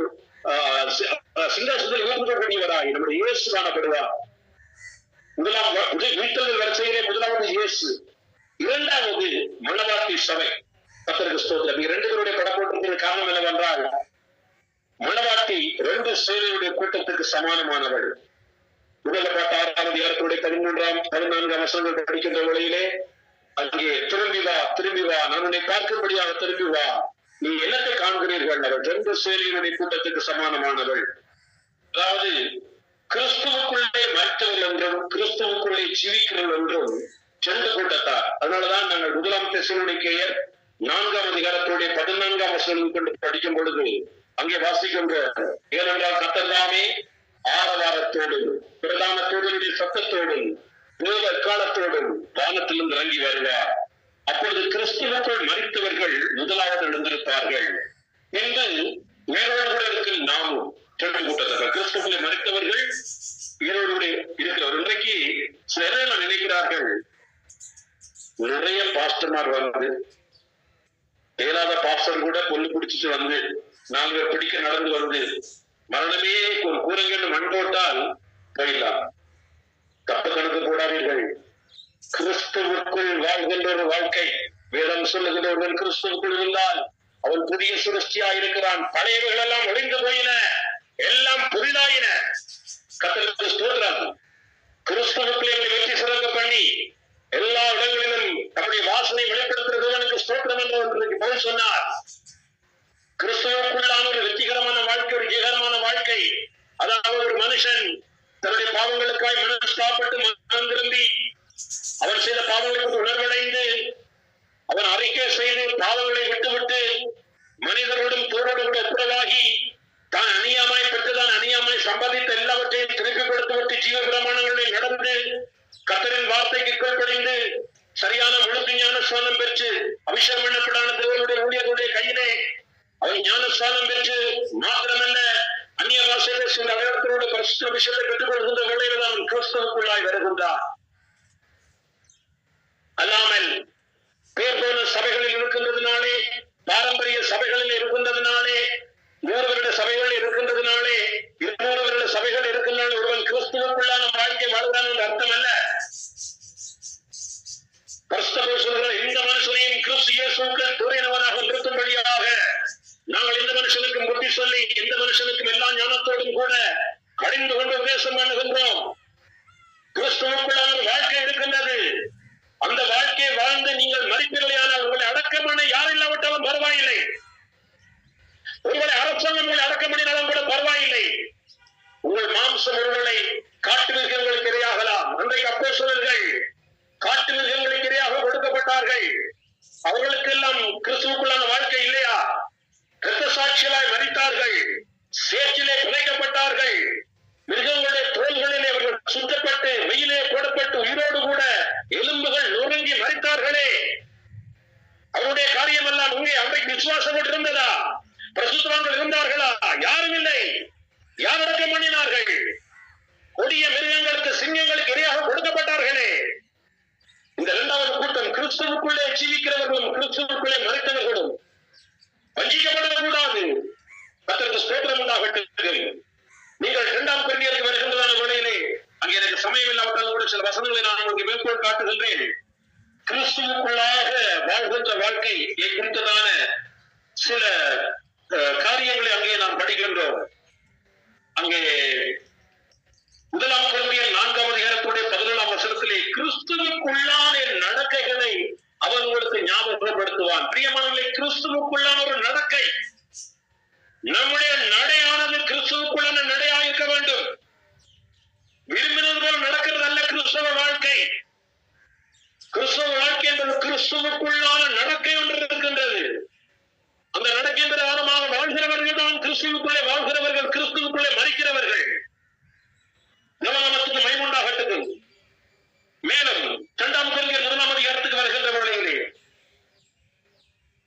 சிங்காசனத்தில் இருக்கக்கூடியவராய் நம்முடைய இயேசு காணப்படுவார். முதலாம் உயிர்த்தல் வரிசையிலே முதலாவது இயேசு, 2வது மணவாட்டி சபை. கர்த்தருக்கு ஸ்தோத்திரம். 2 பேருடைய படம் போட்டிருக்கிற காரணம் என்னவென்றால் மணவாட்டி 2 சேனையுடைய கூட்டத்துக்கு சமானமானவள். முதல்ல பார்த்த 6ஆம் அதிகாரத்துடைய 13-14 வசனங்கள் படிக்கின்ற வேளையிலே அங்கே திரும்பி வா, நான் உன்னை பார்க்கும்படியாக திரும்பி வா, நீ என்னத்தை காண்கிறீர்கள்? அவள் 2 சேனையுடைய கூட்டத்துக்கு சமானமானவள். அதாவது கிறிஸ்துவுக்குள்ளே மறைத்தவர்கள் என்றும் கிறிஸ்துவுக்குள்ளே ஜீவிக்கிறவர்கள் என்றும் 2 கூட்டத்தார். அதனாலதான் நாங்கள் 1 தெசலோனிக்கேயர் 4ஆம் அதிகாரத்துடைய 14ஆம் வசனம் கொண்டு படிக்கும் பொழுது அங்கே வாசிக்கின்ற, ஏனென்றால் கர்த்தர் தாமே ஆரவாரத்தோடும் பிரதான தூதனுடைய சத்தத்தோடும் தேவ எக்காலத்தோடும் வானத்திலிருந்து இறங்கி வருவார். அப்பொழுது கிறிஸ்துவுக்குள் மரித்தவர்கள் முதலாவது எழுந்திருப்பார்கள் என்று உயிரோடு இருக்கிற நாமும் சென்று கூட்டத்தக்க கிறிஸ்துவுக்குள்ளே மரித்தவர்கள் உயிரோடு இருக்கிறவர். இன்றைக்கு சிலர் நினைக்கிறார்கள், நிறைய பாஸ்டர்மார் வந்து ஏலாத பாஸ்டர் கூட பொண்ணு பிடிச்சிட்டு வந்து 4 பேர் பிடிக்க நடந்து வந்து மரணமே ஒரு கூரங்கன்னு மண் போட்டால் போயிடலாம். தப்பு கணக்கு போடாதீர்கள். கிறிஸ்துவுக்குள் வாழ்கின்ற ஒரு வாழ்க்கை, வேதம் சொல்லுகின்ற ஒருவன் கிறிஸ்துவுக்குள் இருந்தால் அவன் புதிய சிருஷ்டியா இருக்கிறான். பழையவைகள் எல்லாம் ஒழிந்து போயின, எல்லாம் புதிதாயின. கர்த்தருக்கு ஸ்தோத்திரம். கிறிஸ்துவுக்குள்ளே வெற்றி சிறக்க பண்ணி எல்லா இடங்களிலும் நம்முடைய வாசனை வெளிப்படுத்துறதுவனுக்கு ஸ்தோத்திரம் என்று ஒன்றைக்கு போய் சொன்னார். கிறிஸ்துவுக்குள்ளான ஒரு வெற்றிகரமான வாழ்க்கை, ஒரு ஜெயகரமான வாழ்க்கை. அதாவது ஒரு மனுஷன் தன்னுடைய பாவங்களுக்காய் மனஸ்தாபப்பட்டு மனம் திரும்பி அவன் செய்த பாவங்களுக்கு உணர்வடைந்து அவன் அறிக்கை செய்து பாவங்களை விட்டுவிட்டு மனிதரோடும் தோரோடும் கூட ஒப்புரவாகி தான் அநியாயமாய் பெற்றுதான் அநியாயமாய் சம்பாதித்த எல்லாவற்றையும் திருப்பி கொடுத்துவிட்டு ஜீவ பிரமாணங்களில் நடந்து கர்த்தரின் வார்த்தைக்கு கீழ்ப்படிந்து சரியான முழுக்க ஞானஸ்நானம் பெற்று அபிஷேகம் பண்ணப்படான தேவனுடைய ஊழியர்களுடைய கையிலே அவன் ஞானஸ்நானம் பெற்று மாத்திரமல்ல அந்நிய பாஷை பேசுகின்ற அடையாளத்தோடு பரிசுத்த அபிஷேகத்தை பெற்றுக் கொள்கின்ற வேளையில் அவன் கிறிஸ்துவுக்குள்ளாய் வருகின்றான். அல்லாமல் பேர் போன சபைகளில் இருக்கின்றதுனாலே, பாரம்பரிய சபைகளில் இருக்கின்றதுனாலே, 100 வருட சபைகள் இருக்கின்றதுனாலே, 200 வருட சபைகள் இருக்கின்றன ஒருவன் கிறிஸ்துவுக்குள்ளான வாழ்க்கை வாழ்கிறான் என்று அர்த்தம் அல்ல. இந்த மனுஷனையும் கிறிஸ்து இயேசுவுக்கு துறையினவனாக நிறுத்தும்படியாக நாங்கள் இந்த மனுஷனுக்கு புத்தி சொல்லி இந்த மனுஷனுக்கும் எல்லா ஞானத்தோடும் கூட கடிந்து கொண்டு உபதேசம் பண்ணுகின்றோம். கிறிஸ்துவுக்குள்ளான வாழ்க்கை இருக்கின்றது. அந்த வாழ்க்கையை வாழ்ந்து நீங்கள் மறிப்பீர்களானால் உங்களை அடக்கம் பண்ண யார் இல்லாவிட்டாலும் பரவாயில்லை. உங்களை அரசாங்கம் உங்களை அடக்கம் பண்ணினாலும் கூட பரவாயில்லை. உங்கள் மாம்சம் ஒருவரை காட்டு மிருகங்களுக்கு இரையாகலாம். அன்றைக்கு அப்போஸ்தலர்கள் காட்டு மிருகங்களுக்கு இரையாக கொடுக்கப்பட்டார்கள். அவர்களுக்கெல்லாம் கிறிஸ்துவுக்குள்ளான வாழ்க்கை இல்லையா? இரத்த சாட்சிகளாய் மரித்தார்கள், சேற்றிலே புதைக்கப்பட்டார்கள், மிருகங்களுடைய தோள்களிலே அவர்கள் சுத்தப்பட்டு வெயிலே போடப்பட்டு உயிரோடு கூட எலும்புகள் நொறுங்கி மரித்தார்களே. அவருடைய காரியம் எல்லாம் உங்கே அன்றைக்கு விசுவாசம் இருந்ததா? பிரசுத்தவான்கள் இருந்தார்களா? யாரும் இல்லை. யார் அடக்கம் பண்ணினார்கள்? கொடிய மிருகங்களுக்கு சிங்கங்களுக்கு இரையாக கொடுக்கப்பட்டார்களே. இந்த 2வது கூட்டம் கிறிஸ்துவுக்குள்ளே ஜீவிக்கிறவர்களும் கிறிஸ்துவுக்குள்ளே மறித்தவர்களும் வஞ்சிக்கப்படக்கூடாது. கர்த்தருக்கு ஸ்தோத்திரம் உண்டாகட்டும். நீங்கள் 2ஆம் கொரிந்தியருக்கு வருகின்றதான வேளையிலே அங்கே எனக்கு சமயம் இல்லாவிட்டாலும் கூட சில வசனங்களை நான் உங்களுக்கு மேற்கோள் காட்டுகின்றேன். கிறிஸ்துவுக்குள்ளாக வாழ்கின்ற வாழ்க்கையை குறித்ததான சில காரியங்களை அங்கே நாம் படிக்கின்றோம். அங்கே 1ஆம் கொரிந்தியர் 4ஆம் அதிகாரத்துடைய 17ஆம் வசனத்திலே கிறிஸ்துவுக்குள்ளான நடக்கைகளை அவன் உங்களுக்கு ஞாபகப்படுத்துவான். பிரியமானவர்களே, கிறிஸ்துவுக்குள்ளான ஒரு நடக்கை, நம்முடைய நடையானது கிறிஸ்துவுக்குள்ளான நடையாக இருக்க வேண்டும். விரும்பினது போல நடக்கிறது அல்ல கிறிஸ்தவ வாழ்க்கை. கிறிஸ்தவ வாழ்க்கை என்பது கிறிஸ்துவுக்குள்ளான நடக்கை ஒன்று இருக்கின்றது. அந்த நடக்கையின் பிரகாரமாக வாழ்கிறவர்கள் தான் கிறிஸ்துவுக்குள்ளே வாழ்கிறவர்கள், கிறிஸ்துவுக்குள்ளே மரிக்கிறவர்கள். நமக்கு மைமுண்டாகட்டும். மேலும் 2ஆம் கொரிந்தியர் 1ஆம் அதிகாரத்துக்கு வருகின்ற வேளையிலே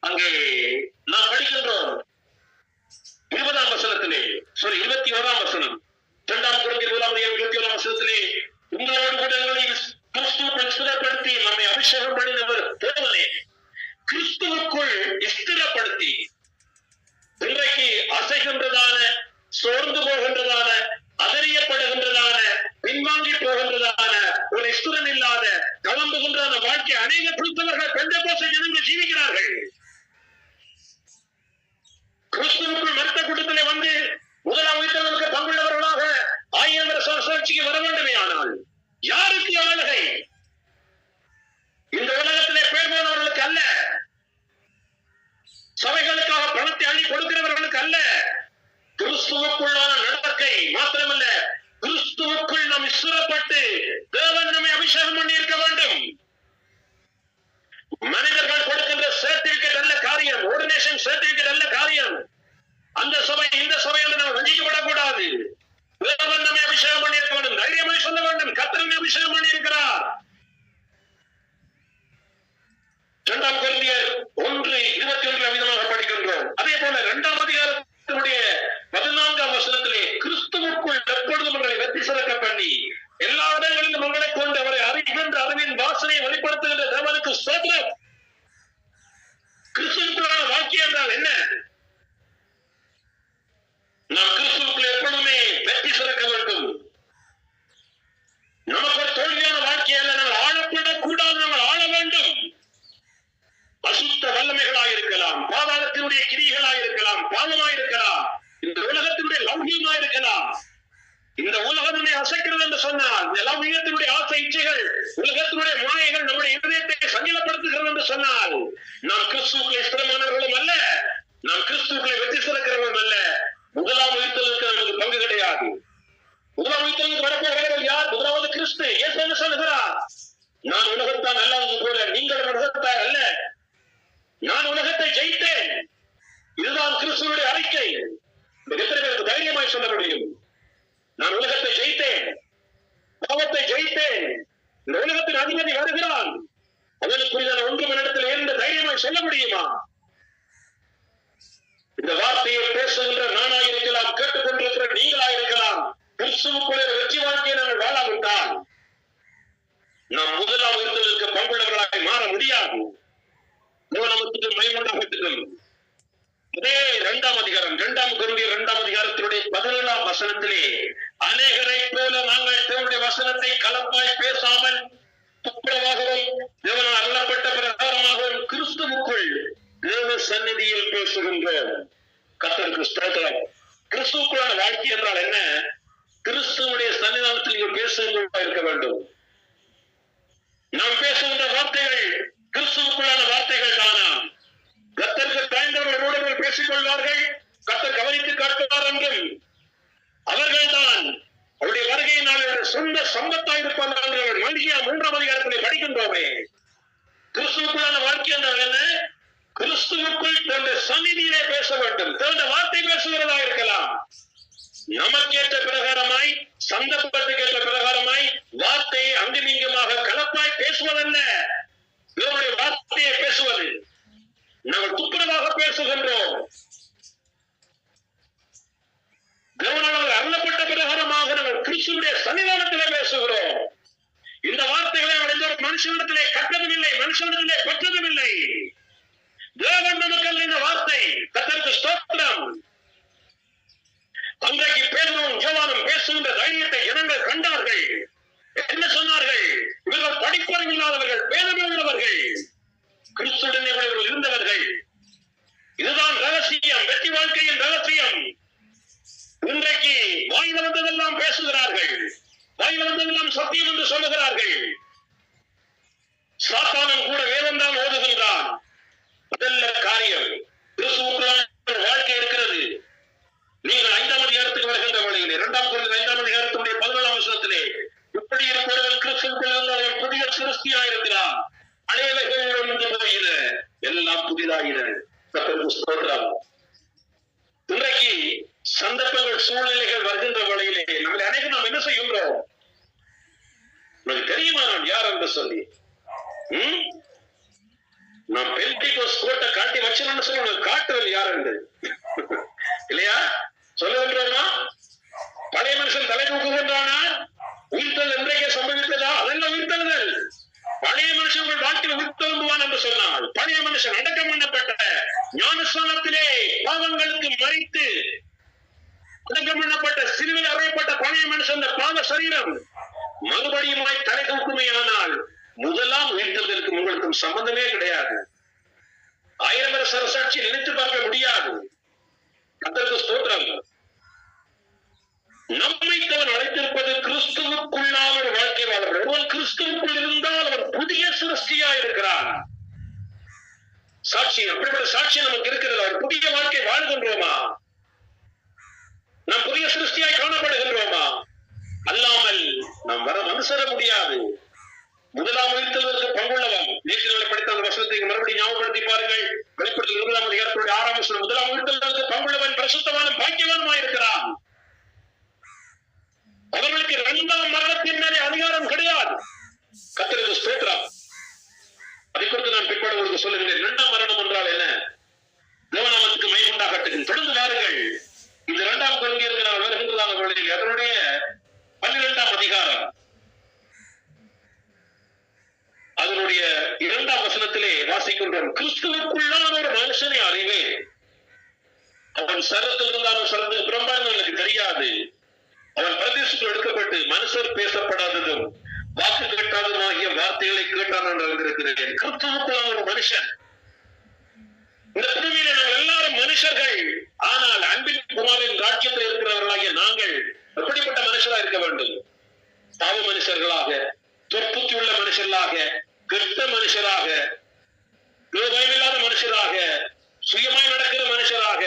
அங்கே நாம் படிக்கின்றோம் 20ஆம் வசனத்திலே, 21ஆம் வசனம், 2ஆம் கொரிந்தியர் 1ஆம் அதிகாரம் 21ஆம் வசனத்திலே, உங்களோடு கூட கிறிஸ்துவுக்குள் ஸ்திரப்படுத்தி நம்மை அபிஷேகம் பண்ணினவர் தேவனே, கிறிஸ்துவுக்குள் ஸ்திரப்படுத்தி இன்றைக்கு அசைகின்றதான, சோர்ந்து போகின்றதான, அதறியப்படுகின்றதான, பின்வாங்கி போகின்றதான, ஒரு ஸ்திரன் இல்லாத கிளம்புகின்றதான வாழ்க்கை அநேக கிறிஸ்தவர்கள் பெந்தெகோஸ்தே ஜனங்கள் ஜீவிக்கிறார்கள். கிறிஸ்துவுக்குள் மரித்த கூட்டத்திலே வந்து முதலாம் உயிர்த்தெழுதலுக்கு பங்குள்ளவர்களாக 1000 வருஷ சாட்சிக்கு வர வேண்டுமே. ஆனால் யாருக்கு ஆளுகை? இந்த உலகத்திலே பேர் போனவர்களுக்கு அல்ல, சபைகளுக்காக பணத்தை அள்ளி கொடுக்கிறவர்களுக்கு அல்ல. கிறிஸ்துவுக்குள்ளான நடக்கை மாத்திரமல்ல, கிறிஸ்துவுக்குள் நாம் ஸ்திரப்பட்டு தேவன் நம்மை அபிஷேகம் பண்ணி இருக்க வேண்டும். மனிதர்கள் கொடுக்கின்ற சர்டிபிகேட் அந்த சபை இந்த சபை என்று நாம் வஞ்சிக்கப்படக்கூடாது. தேவன் நம்மை அபிஷேகம் பண்ணியிருக்க வேண்டும். தைரியமாய் சொல்ல வேண்டும், கர்த்தர் அபிஷேகம் பண்ணியிருக்கிறார். 2 கொரிந்தியர் 1:21 விதமாக படிக்கின்றோம். அதே போல 2ஆம் அதிகாரத்தினுடைய 14ஆம் வசனத்திலே கிறிஸ்துவுக்குள் எப்பொழுதும் உங்களை வெற்றி சிறக்க பண்ணி எல்லா இடங்களிலும் உங்களை கொண்டு அவரை அறிகின்ற அறிவின் வாசனையை வெளிப்படுத்துகின்ற தேவனுக்கு ஸ்தோத்திரம். கிறிஸ்துவுக்குள்ளான வாழ்க்கை என்றால் என்ன? நாம் கிறிஸ்துவுக்குள் எப்பொழுதுமே வெற்றி சிறக்க வேண்டும். நமக்கு ஒரு தோல்வியான வாழ்க்கை அல்ல. நாங்கள் ஆளப்படக்கூடாது, நாங்கள் ஆள வேண்டும். அசுத்த வல்லமைகளாக இருக்கலாம், பாதாளத்தினுடைய கிரிகளாக இருக்கலாம், பாவமாக இருக்கலாம், இந்த உலகத்தினுடைய லௌகியமாக இருக்கலாம். இந்த உலகத்தினுடைய அசைக்கிறது என்று சொன்னால், இந்த லௌகியத்தினுடைய ஆசை இச்சைகள், உலகத்தினுடைய மாயைகள் நம்முடைய இதயத்தை சஞ்சலப்படுத்துகிறது என்று சொன்னால், நாம் கிறிஸ்துவுக்குள்ளே ஸ்திரமானவர்களும் அல்ல, நாம் கிறிஸ்துவுக்குள்ளே வெற்றி சிறக்கிறவர்களும் அல்ல. முதலாம் உயிர்த்தலுக்கு நமக்கு பங்கு கிடையாது. முதலாம் உயிர்த்தலுக்கு வரப்போகிறவர்கள் யார்? முதலாவது கிறிஸ்து. இயேசு என்ன சொல்லுகிறார்? நான் உலகத்தான் அல்லாதது போல நீங்கள் உலகத்தார் அல்ல, நான் உலகத்தை ஜெயித்தேன். இதுதான் கிறிஸ்துவுடைய அறிக்கை. எத்தனை பேருக்கு தைரியமாய் சொல்ல முடியும்? நான் உலகத்தை ஜெயித்தேன், பாவத்தை ஜெயித்தேன், இந்த உலகத்தின் அதிபதி வருகிறான், அவனுக்குரியதான ஒன்றும் இடத்தில் எந்த தைரியமாய் சொல்ல முடியுமா? இந்த வார்த்தையை பேசுகின்ற நானாக இருக்கலாம், கேட்டுக்கொண்டிருக்கிற நீங்களாக இருக்கலாம். கிறிஸ்துவுக்குள்ளே வெற்றி வாழ்க்கையை நாங்கள் வாழாவிட்டால் நாம் முதலாம் உயிர்த்தலுக்கு பங்குள்ளவர்களாக மாற முடியாது. நமக்கு மைமண்டாகட்டும். அதே 2ஆம் அதிகாரம் 2 கொரிந்தியர் 2ஆம் அதிகாரத்தினுடைய 17ஆம் வசனத்திலே அநேகரை போல நாங்கள் தேவனுடைய வசனத்தை கலப்பாய் பேசாமல் துப்புரவாகவும் தேவனால் அருளப்பட்ட பிரகாரமாகவும் கிறிஸ்துவுக்குள் தேவ சந்நிதியில் பேசுகின்றோம். கர்த்தருக்கு ஸ்தோத்திரம். கிறிஸ்துவுக்குள்ளான வாழ்க்கை என்றால் என்ன? கிறிஸ்துவுடைய சன்னிதானத்தில் நீங்கள் பேசுகின்றவர்களாக இருக்க வேண்டும். நாம் பேசுகின்ற வார்த்தைகள் கிறிஸ்துவுக்குள்ளான வார்த்தைகள் தானா? கர்த்தருக்கு பயந்தவர்களோடு பேசிக் கொள்வார்கள், கர்த்தர் கவனித்து காட்டுவார் என்றும் அவர்கள் தான் அவருடைய வருகையினால் சொந்த சம்பத்தாய் இருப்பார்கள் என்று மல்கியா 3ஆம் அதிகாரத்திலே படிக்கின்றோமே. கிறிஸ்துவுக்குள்ளான வாழ்க்கை என்றால் என்ன? கிறிஸ்துவுக்குள் தன்னுடைய சந்நிதியிலே பேச வேண்டும். தன்னுடைய வார்த்தை பேசுகிறதா இருக்கலாம். நமக்கேற்ற பிரகாரமாய், சந்தர்ப்பத்துக்கு ஏற்ற பிரகாரமாய் வார்த்தையை அங்குமிங்குமாக கலப்பாய் பேசுவதல்ல, தேவனுடைய வார்த்தையை பேசுவது. நாங்கள் துப்புரவாக பேசுகின்றோம். தேவனால் அருளப்பட்ட பிரகாரமாக நாங்கள் கிறிஸ்துவுடைய சன்னிதானத்திலே பேசுகிறோம். இந்த வார்த்தைகளை நாங்கள் மனுஷனிடத்திலே கற்றதும் இல்லை, மனுஷனிடத்திலே பெற்றதும் இல்லை. தேவன் நமக்கு இந்த வார்த்தை. கர்த்தருக்கு ஸ்தோத்திரம். அன்றைக்கு பேதுருவும் யோவானும் பேசுகின்ற தைரியத்தை ஜனங்கள் கண்டார்கள். என்ன சொன்னார்கள்? இவர்கள் படிப்பறிவு இல்லாதவர்கள், பேதமை உள்ளவர்கள், கிறிஸ்துவுடனே இவர்கள் இருந்தவர்கள். இதுதான் ரகசியம், வெற்றி வாழ்க்கையின் ரகசியம். இன்றைக்கு வாயில் வந்ததெல்லாம் பேசுகிறார்கள், வாயில் வந்ததெல்லாம் சத்தியம் என்று சொல்லுகிறார்கள். சாத்தானும் கூட வேதம் தான் ஓதுகின்றான். அதல்ல காரியம். கிறிஸ்துவுக்குள்ளான வாழ்க்கை இருக்கிறது. நீங்கள் 5ஆம் அதிகாரத்துக்கு வருகின்ற வழியிலே 2 கொரிந்தியர் 5ஆம் அதிகாரத்துடைய 14ஆம் வசனத்திலே இப்படி இருப்பவர்கள் கிறிஸ்துவுக்குள் இருந்தவர்கள் புதிய சிருஷ்டியாக இருக்கிறார், பழையவைகள் ஒன்று போயின, எல்லாம் புதிதாயின. கர்த்தருக்கு ஸ்தோத்திரம். இன்றைக்கு சந்தர்ப்பங்கள் சூழ்நிலைகள் வருகின்ற வழியிலே நம்மளை அனைவரும் நாம் என்ன செய்கின்றோம்? உங்களுக்கு தெரியுமா நான் யார் என்று சொல்லி? நான் பெல்டிகோஸ் கோட்டை காட்டி வச்சேன்னு சொல்லி காட்டுறது யார் என்று இல்லையா? சொல்லுகின்றோமா? பழைய மனுஷன் தலை தூக்குகின்றானா? உயிர்த்தல் என்றைக்கே சம்பவித்ததா? அதெல்லாம் உயிர்த்தல்கள். பழைய மனுஷன் உங்கள் வாழ்க்கையில் உயிர்த்தெழும்புவான் என்று சொன்னால், பழைய மனுஷன் அடக்கம் பண்ணப்பட்ட ஞானஸ்தானத்திலே பாவங்களுக்கு மறித்து அடக்கம் பண்ணப்பட்ட சிலுவையில் அறையப்பட்ட பழைய மனுஷன் பாவ சரீரம் மறுபடியுமாய் தலை தூக்குமையானால் முதலாம் உயிர்த்தலுக்கு உங்களுக்கும் சம்பந்தமே கிடையாது. 1000 வருஷ அரசாட்சி நினைத்து பார்க்க முடியாது. கர்த்தருக்கு ஸ்தோத்திரம். நம்மை தவன் அழைத்திருப்பது கிறிஸ்துவுக்குள்ளான ஒரு வாழ்க்கை வாழ்கிறார். ஒருவன் கிறிஸ்துவுக்குள் இருந்தால் அவர் புதிய சிருஷ்டியா இருக்கிறார். சாட்சி, அப்படிப்பட்ட சாட்சி நமக்கு இருக்கிறது. அவர் புதிய வாழ்க்கை வாழ்கின்றோமா? நாம் புதிய சிருஷ்டியாய் காணப்படுகின்றோமா? அல்லாமல் நாம் வர மனுஷர முடியாது. முதலாம் உயிர்த்தலுக்கு பங்குள்ளவன். நேற்று படித்த அந்த வசனத்தை மறுபடியும் ஞாபகப்படுத்தி பாருங்கள். வெளிப்படுத்தல் 20ஆம் அதிகாரத்துடைய 6ஆம் வசனம். முதலாம் உயிர்த்தலுக்கு பங்குள்ளவன் பரிசுத்தவானும் பாக்கியவானுமாயிருக்கிறான். அவர்களுக்கு இரண்டாம் மரணத்தின் மேலே அதிகாரம் கிடையாது. கர்த்தருக்கு ஸ்தோத்திரம். அதை குறித்து நான் பிற்பட உங்களுக்கு சொல்லுகிறேன். இரண்டாம் மரணம் என்றால் என்ன? தேவநாமத்துக்கு மகிமை உண்டாகட்டும். தொடர்ந்து வாருங்கள். இந்த 2ஆம் கொள்கைக்கு நான் வருகின்றதான வேளையில் அதனுடைய 12ஆம் அதிகாரம் அதனுடைய 2ஆம் வசனத்திலே வாசிக்கின்றோம். கிறிஸ்துவுக்குள்ளான ஒரு மனுஷனை அறிவேன். அவன் சரத்தில் இருந்தாலும் சரத்துக்கு புறம்பாக எனக்கு தெரியாது. அவன் பிரதேசத்தில் எடுக்கப்பட்டு மனுஷர் பேசப்படாததும் வாக்கு கேட்டாததும் ஆகிய வார்த்தைகளை கேட்டான் என்று அறிந்திருக்கிறேன். கிறிஸ்துவுக்குள்ளான ஒரு மனுஷன். இந்த பூமியில நாங்கள் எல்லாரும் மனுஷர்கள். ஆனால் அன்பின் குமாரின் ராஜ்யத்தில் இருக்கிறவர்களாகிய நாங்கள் எப்படிப்பட்ட மனுஷராக இருக்க வேண்டும்? பாவ மனுஷர்களாக, துர்ப்புத்தி உள்ள மனுஷர்களாக, கெட்ட மனுஷராக, பயமில்லாத மனுஷராக, சுயமாய் நடக்கிற மனுஷராக,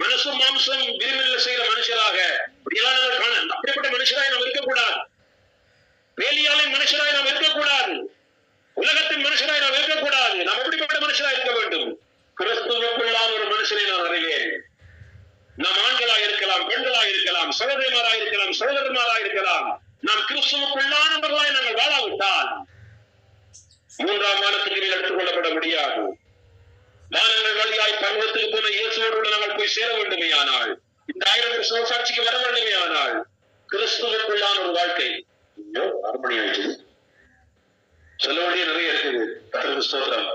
மனசு மாம்சம் விரும்பில் செய்கிற மனுஷராக அப்படிப்பட்ட மனுஷராய் நாம் இருக்கக்கூடாது. வேலியாளின் மனுஷராய் நாம் இருக்கக்கூடாது. உலகத்தின் மனுஷராய் நாம் இருக்கக்கூடாது. நாம் எப்படிப்பட்ட மனுஷராய் இருக்க வேண்டும்? கிறிஸ்துவுக்குள்ளான ஒரு மனுஷனை நான் அறிவேன். நாம் ஆண்களாக இருக்கலாம், பெண்களாக இருக்கலாம், சகோதரிமாராக இருக்கலாம், சகோதரமாராக இருக்கலாம். நாம் கிறிஸ்துவுக்குள்ளானவர்களாய் நாங்கள் வாழாவிட்டால் 3ஆம் வானத்துக்கு மேல் எடுத்துக் கொள்ளப்பட முடியாது. வானங்கள் வழியாய் பர்வத்துக்கு போன இயேசுவோடு நாங்கள் போய் சேர வேண்டுமே ஆனால், இந்த 1000 வருஷ சாட்சிக்கு வர வேண்டுமே ஆனால், கிறிஸ்துவுக்குள்ளான ஒரு வாழ்க்கை. அர்ப்பணி ஆயிடுச்சு. சொல்ல வேண்டிய நிறைய இருக்குது. கர்த்தருக்கு ஸ்தோத்திரம்.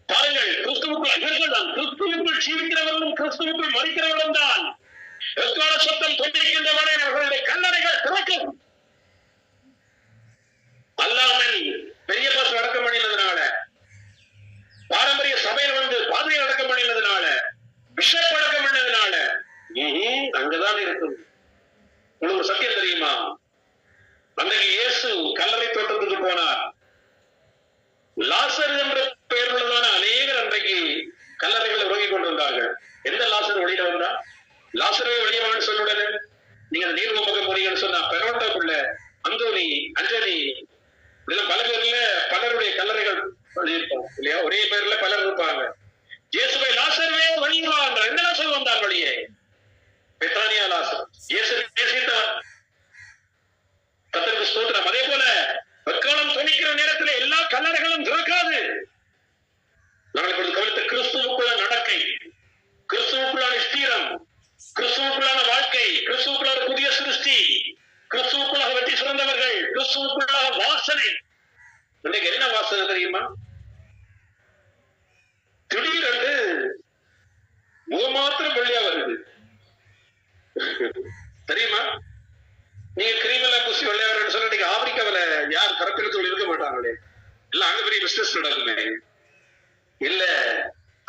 பாருங்கள், கிறிஸ்துவுக்குள் இவர்கள் தான். கிறிஸ்துவுக்குள் ஜீவிக்கிறவர்களும் கிறிஸ்துவுக்குள் மரிக்கிறவர்களும் தான். எக்கால சத்தம் கொண்டிருக்கின்றவரை அவர்களுடைய கல்லறைகள் திறக்கும். அல்லாமல் பெரிய பாஸ் அடக்கம் பண்ணினதுனால, பாரம்பரிய சபையில் வந்து பாதிரியை அடக்கம் பண்ணினதுனால, பிஷப் அடக்கம் பண்ணதுனால அங்கதான் இருக்கும். உங்களுக்கு சத்தியம் தெரியுமா? அன்றைக்கு இயேசு கல்லறை தோட்டத்துக்கு போனார். லாசர் என்ற பெயர் உள்ளதான அநேகர் அன்றைக்கு கல்லறைகளை உறங்கிக் கொண்டிருந்தார்கள். எந்த லாசர் வெளியில வந்தா? லாசரவே வெளியே வான்னு சொல்லுடனே நீங்க அந்த நீர்வம்பகம் போறீங்கன்னு சொன்னா பெரோட்டாக்குள்ள அந்தோனி, அஞ்சலி, இதெல்லாம் பல பேர்ல பலருடைய கல்லறைகள் இருப்பாங்க இல்லையா? ஒரே பேர்ல பலர் இருப்பாங்க. இயேசுவை லாசரவே வெளியே வா என்றார். எந்த லாசர் வந்தார் வெளியே? பெத்தானியா லாசர். இயேசு நேசித்தவர். கர்த்தருக்கு ஸ்தோத்திரம். அதே போல எக்காலம் துணிக்கிற நேரத்தில் எல்லா கல்லறைகளும் திறக்காது. நாங்கள் இப்பொழுது கவனித்த கிறிஸ்துவுக்குள்ள நடக்கை, கிறிஸ்துவுக்குள்ளான ஸ்தீரம், கிறிஸ்துவுக்குள்ளான வாழ்க்கை, கிறிஸ்துவுக்குள்ளான புதிய சிருஷ்டி, கிறிஸ்துவுக்குள்ளாக வெற்றி சிறந்தவர்கள், கிறிஸ்துவுக்குள்ளாக வாசனை. இன்னைக்கு என்ன வாசனை தெரியுமா? திடீரென்று மாத்திரம் வெள்ளியா வருது தெரியுமா? நீங்க கிரீமெல்லாம் பூசி விளையாடுறேன்னு சொன்னா நீங்க ஆப்பிரிக்காவில யார் கரப்பில் இருக்க மாட்டாங்களே, இல்ல அங்க பெரிய பிசினஸ் நடக்குமே. இல்ல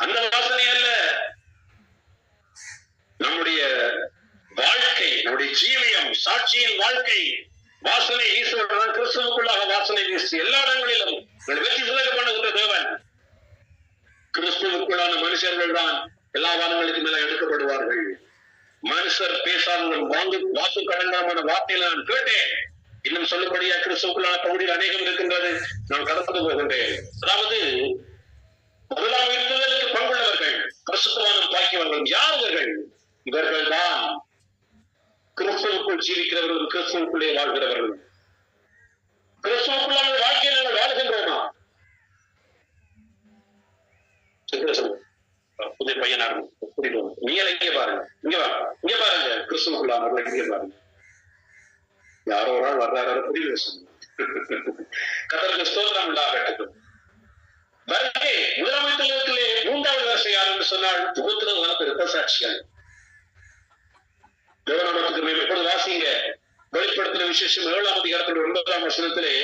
அந்த வாசனையா இல்ல, நம்முடைய வாழ்க்கை, நம்முடைய ஜீவியம், சாட்சியின் வாழ்க்கை வாசனை ஈஸ்வரன் கிறிஸ்துவுக்குள்ளாக வாசனை வீசி எல்லா இடங்களிலும் வெற்றி சிறக்க பண்ணுகின்ற தேவன். கிறிஸ்துவுக்குள்ளான மனுஷர்கள் தான் எல்லா வானங்களுக்கு மேல எடுக்கப்படுவார்கள். மனுஷர் பேசாதவர்கள் வாக்கு கடங்காமான வார்த்தையில நான் கேட்டேன். இன்னும் சொல்லும்படியா கிறிஸ்துவுக்குள்ளான பகுதியில் அநேகம் இருக்கின்றது. நான் கடந்து போகின்றேன். அதாவது முதலாம் இருந்ததற்கு பங்குள்ளவர்கள், கிறிஸ்துவானும் பாக்கியவர்கள். யார் இவர்கள்? இவர்கள் தான் கிறிஸ்துவுக்குள் ஜீவிக்கிறவர்கள், கிறிஸ்துவுக்குள்ளே வாழ்கிறவர்கள். கிறிஸ்துவுக்குள்ளான வாழ்க்கையை நாங்கள் வாழ்கின்றோமா? புதிய பையனா நீங்க இங்கே பாருங்க, இங்க பாருங்க, கிறிஸ்துவுக்குள்ளானவர்கள் இங்கே பாருங்க. யாரோ ஒரு ஆள் வர்றாரு, புரிய கர்த்தருக்கு ஸ்தோத்திரம் உண்டாகட்டும். வருகை முதலாவது தலைவத்திலே 3வது வருஷம் யார் என்று சொன்னால் உபத்திரவ சாட்சிகள். தேவநாமத்துக்கு எப்பொழுது வாசிங்க. வெளிப்படுத்தின விசேஷம் 7ஆம் அதிகாரத்தில் 9ஆம் வசனத்திலே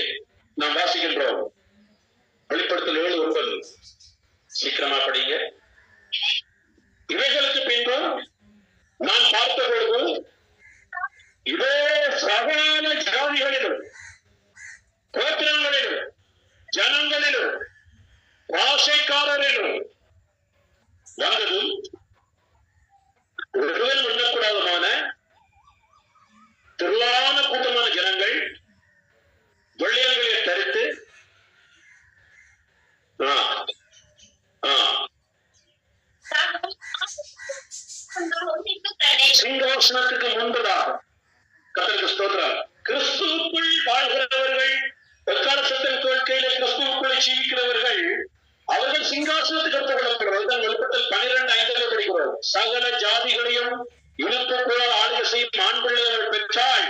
நாம் வாசிக்கின்றோம். வெளிப்படுத்தல் 7:9 சீக்கிரமா படிங்க. இவைகளுக்கு பின்பு நான் பார்த்த பொழுது இதே சகல ஜாதிகளிலும், கோத்திரங்களிலும், ஜனங்களிலும், பாஷைக்காரரிலும் வந்ததும் ஒருவன் உண்ணக்கூடாதமான திரளான கூட்டமான ஜனங்கள் வெள்ளையர்களை தரித்து ஜீவிக்கிறவர்கள் அவர்கள் சிங்காசனத்துக்கு எடுத்துக் கொள்ளப்படுகிறது. வெளிப்பட்டல் 12:5 படிக்கிறோம். சகல ஜாதிகளையும் இழுப்புக்குள்ளால் ஆளுகை செய்யும் ஆண் பிள்ளைகள் பெற்றால்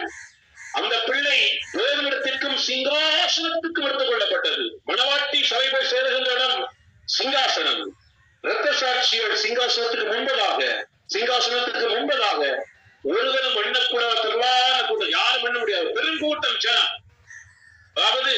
அந்த பிள்ளை தேவனிடத்திற்கும் சிங்காசனத்துக்கும் எடுத்துக் கொள்ளப்பட்டது. மணவாட்டி சபை போய் சேருகின்ற இடம் சிங்காசனம். இரத்த சாட்சிகள் சிங்காசனத்துக்கு முன்பதாக ஒருவரும் எண்ணக்கூடாத திரளான கூட்டம், யாரும் எண்ண முடியாது, பெருங்கூட்டம் ஜனம். அதாவது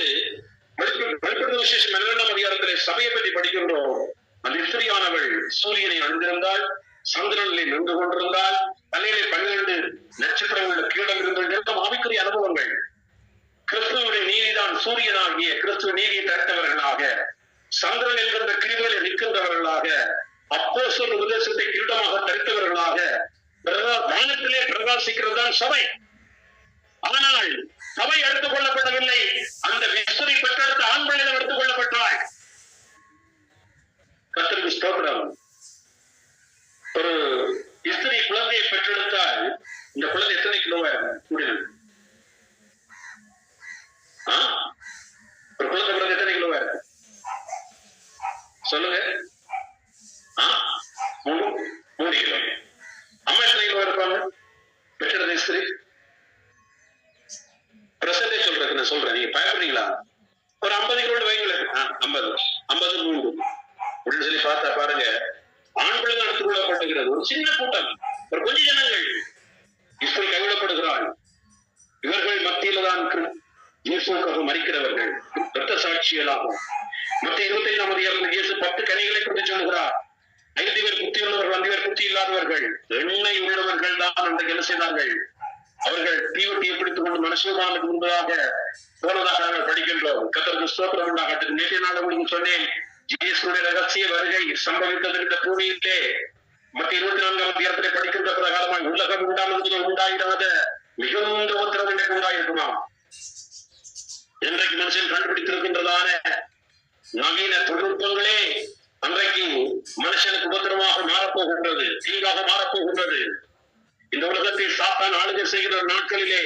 வெளிப்படுத்த விசேஷம் 12ஆம் அதிகாரத்திலே சபையை பற்றி படிக்கின்றோம். அந்த ஸ்திரியானவள் சூரியனை அணிந்திருந்தால், சந்திரனிலே நின்று கொண்டிருந்தால், தலையிலே 12 நட்சத்திரங்கள் கீழம் இருந்த ஆவிக்குரிய அனுபவங்கள். கிறிஸ்துவனுடைய நீதிதான் சூரியனாகிய கிறிஸ்துவ நீதியை தடுத்தவர்களாக, சந்திரன் என்கின்ற கிரிகளில் நிற்கின்றவர்களாக, அப்போஸ்தலர் உபதேசத்தை கிரீடமாக தரித்தவர்களாக வானத்திலே பிரகாசிக்கிறது தான் சபை. ஆனால் சபை எடுத்துக் கொள்ளப்படவில்லை. அந்த விஸ்வரி பெற்றெடுத்த ஆண் பிள்ளைகள் எடுத்துக் கொள்ளப்பட்டாள். கர்த்தருக்கு ஸ்தோத்திரம். ஒரு ஸ்திரீ குழந்தையை பெற்றெடுத்தால் இந்த குழந்தை எத்தனை கிலோவா இருக்கும்? ஒரு குழந்தை பிறகு எத்தனை கிலோவா இருக்கு சொல்லுங்க? 3 கிலோ. அம்மா எத்தனை கிலோ இருப்பாங்க பெற்றெடுத்த ஸ்திரீ? பிரசன்டே சொல்றேன், நான் சொல்றேன், நீங்க பயப்படுறீங்களா? ஒரு 50 கிலோ வைங்களேன். 50 3 அப்படின்னு சொல்லி பார்த்தா பாருங்க, ஆண் பிள்ளைகள் எடுத்துக் கொள்ளப்பட்டுகிறது. ஒரு சின்ன கூட்டம், ஒரு கொஞ்ச ஜனங்கள் இப்படி கைவிடப்படுகிறாள். இவர்கள் மத்தியில தான் இயேசுக்காக மறிக்கிறவர்கள், இரத்த சாட்சிகளாகும். மத்திய 25ஆம் அதிகாரத்தில் இயேசு 10 கனிகளை குறித்து சொல்லுகிறார். 5 பேர் புத்தி உள்ளவர்கள், 5 பேர் புத்தி இல்லாதவர்கள். எண்ணெய் உள்ளவர்கள் தான் அன்றைக்கு என்ன செய்தார்கள்? அவர்கள் தீவட்டியை பிடித்துக் கொண்டு மனுஷனுக்கு முன்பதாக போனதாக நாங்கள் படிக்கின்றோம். கர்த்தருக்கு ஸ்தோத்திரம் உண்டாகட்டும். நேற்றைய நாள் உங்களுக்கு சொன்னேன், இயேசுடைய ரகசிய வருகை சம்பவித்தது இந்த பூமியிலே மத்திய 24ஆம் அதிகாரத்திலே படிக்கின்ற பிரகாரமாக உலகம் உண்டாயிராத மிகுந்த உத்தரவு இன்றைக்கு உண்டாயிருக்குமா? இன்றைக்கு மனுஷன் கண்டுபிடித்திருக்கின்றதான நவீன தொழில்நுட்பங்களே அன்றைக்கு மனுஷனுக்கு உபத்திரமாக மாறப்போகின்றது, தீங்காக மாறப்போகின்றது. இந்த உலகத்தை சாத்தான் ஆளுகை செய்கிற நாட்களிலே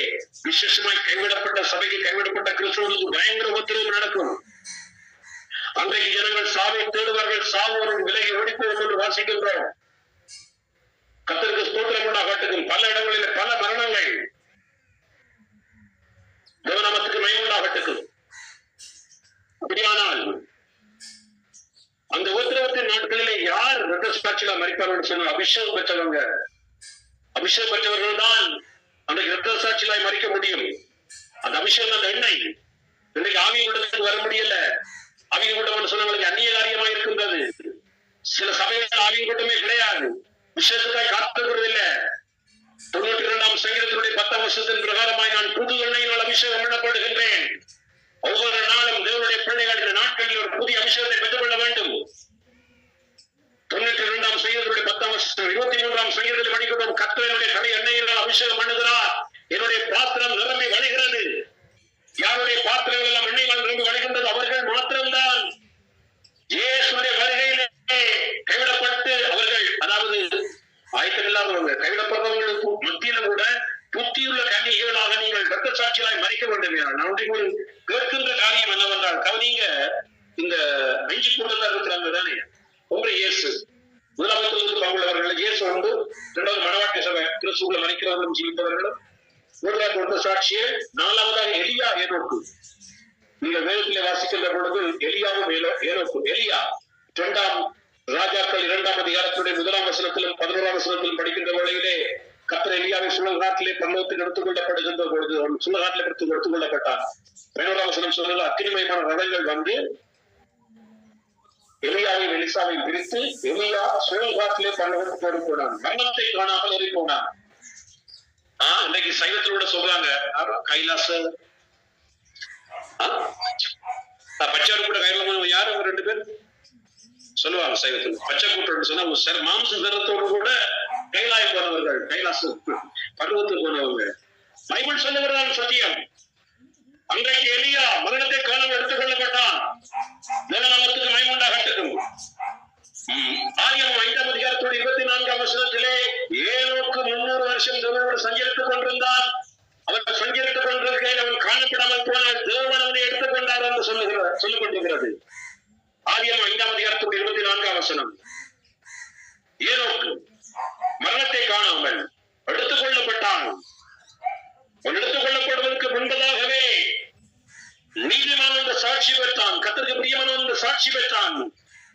விசேஷமாய் கைவிடப்பட்ட சபைக்கு, கைவிடப்பட்ட கிறிஸ்தவர்களுக்கு பயங்கர உபத்திரவு நடக்கும். அன்றைக்கு ஜனங்கள் சாவை தேடுவார்கள், சாவோரும் விலகி ஓடிப்போம் என்று வாசிக்கின்றோம். கர்த்தருக்கு ஸ்தோத்திரம் உண்டாகட்டும். பல இடங்களில் பல மரணங்கள். தேவநாமத்துக்கு மகிமை உண்டாகட்டும். அப்படியானால் அந்த உபத்திரவத்தின் நாட்களிலே யார் இரத்த சாட்சியில மரிப்பார்கள் சொன்னால் அபிஷேகம் பெற்றவங்க. அபிஷேகம் பெற்றவர்கள் தான் அந்த இரத்த சாட்சியிலாய் மறிக்க முடியும். அந்த அபிஷேகம், அந்த எண்ணெய் இன்னைக்கு ஆவியின் கூட்டத்துக்கு வர முடியல. ஆவியின் கூட்டம் சொன்னவங்களுக்கு அந்நிய காரியமா இருக்கின்றது. சில சபைகள் ஆவியின் கூட்டமே கிடையாது, விஷயத்துக்காய் காத்துக்கிறது இல்லை. 92ஆம் சங்கீதத்தினுடைய 10ஆம் வசனத்தின் பிரகாரமாய் நான் புது எண்ணெயினால் அபிஷேகம் பண்ணப்படுகின்றேன். ஒவ்வொரு நாளும் தேவனுடைய பிள்ளைகள் இந்த நாட்களில் ஒரு புதிய அபிஷேகத்தை பெற்றுக் கொள்ள வேண்டும். 92ஆம் சங்கீதத்தினுடைய 10ஆம் வசனம் 23ஆம் சங்கீதத்தில் படிக்கிறோம். கர்த்தர் என்னுடைய தலை எண்ணெயினால் அபிஷேகம் பண்ணுகிறார், என்னுடைய பாத்திரம் நிரம்பி வழிகிறது. யாருடைய பாத்திரங்கள் எல்லாம் எண்ணெயினால் நிரம்பி வழிகின்றது? அவர்கள் மாத்திரம்தான் இயேசுடைய வருகையிலே கைவிடப்பட்டு அவர்கள், அதாவது ஆயத்தம் இல்லாதவங்க, கைவிடப்படுறவங்களுக்கு மத்தியில கூட புத்தியுள்ள கன்னிகைகளாக நீங்கள் இரத்த சாட்சிகளாய் மறிக்க வேண்டும். நான் ஒரு கேட்கின்ற காரியம் என்னவென்றால், கவனிங்க, இந்த 5 கூட்டத்தார் இருக்கிறாங்க தானே, ஒன்று இயேசு, முதலாவது அவர்கள் இயேசு உண்டு, 2வது மணவாட்டி சபை கிறிஸ்துவுல மறிக்கிறவர்களும் ஜீவித்தவர்களும், 3வது ஒன்று சாட்சியே, 4வதாக எலியா ஏனோக்கு. நீங்கள் வேதத்திலே வாசிக்கின்ற பொழுது எலியாவும் ஏனோக்கு. எலியா 2ஆம் ராஜாக்கள் 2ஆம் அதிகாரத்துடைய 1ஆம் வசனத்திலும் 11ஆம் வசனத்திலும் படிக்கின்ற வேளையிலே கர்த்தர் எலியாவை சுழல்காட்டிலே பல்லவத்தில் எடுத்துக் கொள்ளப்படுகின்ற பொழுது அவன் சுழல்காட்டில் எடுத்துக் கொள்ளப்பட்டான். 11ஆம் வசனம் சொல்லுங்க, அக்கினிமயமான ரதங்கள் வந்து எலியாவை எலிசாவை பிரித்து எலியா சுழல்காட்டிலே பல்லவத்துக்கு போனான், மரணத்தை காணாமல் ஏறி போனான். இன்னைக்கு சைவத்திலோட சொல்றாங்க கைலாச பச்சாரு கூட கைலாசம் யாரு 2 பேர் சொல்லுவாங்க சைவத்தில். பச்சை கூட்டம் சொன்னா மாம்ச தரத்தோடு கூட கைலாயம் போனவர்கள், கைலாச பருவத்துக்கு போனவங்க. பைபிள் சொல்லுகிறதான சத்தியம். அன்றைக்கு எலியா மரணத்தை காணாமல் எடுத்துக் கொள்ளப்பட்டான். தேவநாமத்துக்கு மகிமை உண்டாகட்டும். ஆதியாகமம் 5ஆம் அதிகாரத்தோடு 24ஆம் வசனத்திலே ஏனோக்கு 300 வருஷம் தேவனோடு சஞ்சரித்துக் கொண்டிருந்தான். அவன் சஞ்சரித்துக் கொண்டிருக்கையில் அவன் காணப்படாமல் போனால் தேவன் அவனை எடுத்துக் கொண்டார் என்று சொல்லுகிறார். சொல்லப்பட்டிருக்கிறது. ஆதியாகமம் 5ஆம் அதிகாரத்துடைய 24ஆம் வசனம். ஏனோக்கு மரணத்தை காணாமல் எடுத்துக் கொள்ளப்பட்டான். எடுத்துக் கொள்ளப்படுவதற்கு முன்பதாகவே நீதிமான் என்ற சாட்சி பெற்றான். கர்த்தருக்கு பிரியமானவன் என்ற சாட்சி பெற்றான்.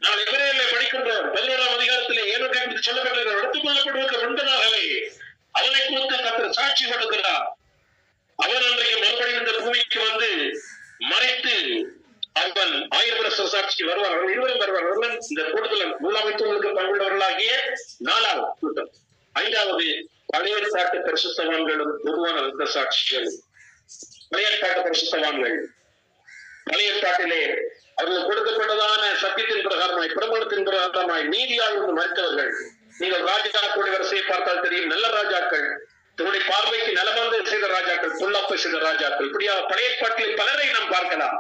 நான் எபிரேயரிலே படிக்கின்றோம் 11ஆம் அதிகாரத்திலே ஏனோக்கை குறித்து சொல்லப்பட்டிருக்கிறது. எடுத்துக் கொள்ளப்படுவதற்கு முன்பதாகவே அவனை குறித்து கர்த்தர் சாட்சி கொடுக்கிறார். அவன் அன்றைக்கு மறுபடியும் இந்த பூமிக்கு வந்து மறைத்து அவன் 1000 வருஷ சாட்சிக்கு வருவார். அவர்கள் இருவரும் வருவார். இந்த கூட்டத்தில் மூலமைத்துவங்களுக்கு பங்குள்ளவர்களாகிய 4வது கூட்டம். 5வது பழைய ஏற்பாட்டு பரிசுத்தவான்களும் பொதுவான இரத்த சாட்சிகள். பழைய ஏற்பாட்டு பரிசுத்தவான்கள் பழைய ஏற்பாட்டிலே அவர்கள் கொடுக்கப்பட்டதான சத்தியத்தின் பிரகாரமாய் பிரமாணத்தின் பிரகாரமாய் நீதியாக இருந்து மறுத்தவர்கள். நீங்கள் ராஜாக்களுடைய வரிசையை பார்த்தால் தெரியும். நல்ல ராஜாக்கள், தன்னுடைய பார்வைக்கு நலமாக செய்த ராஜாக்கள், பொல்லாப்பை செய்த ராஜாக்கள், இப்படியாக பழைய ஏற்பாட்டில் பலரை நாம் பார்க்கலாம்.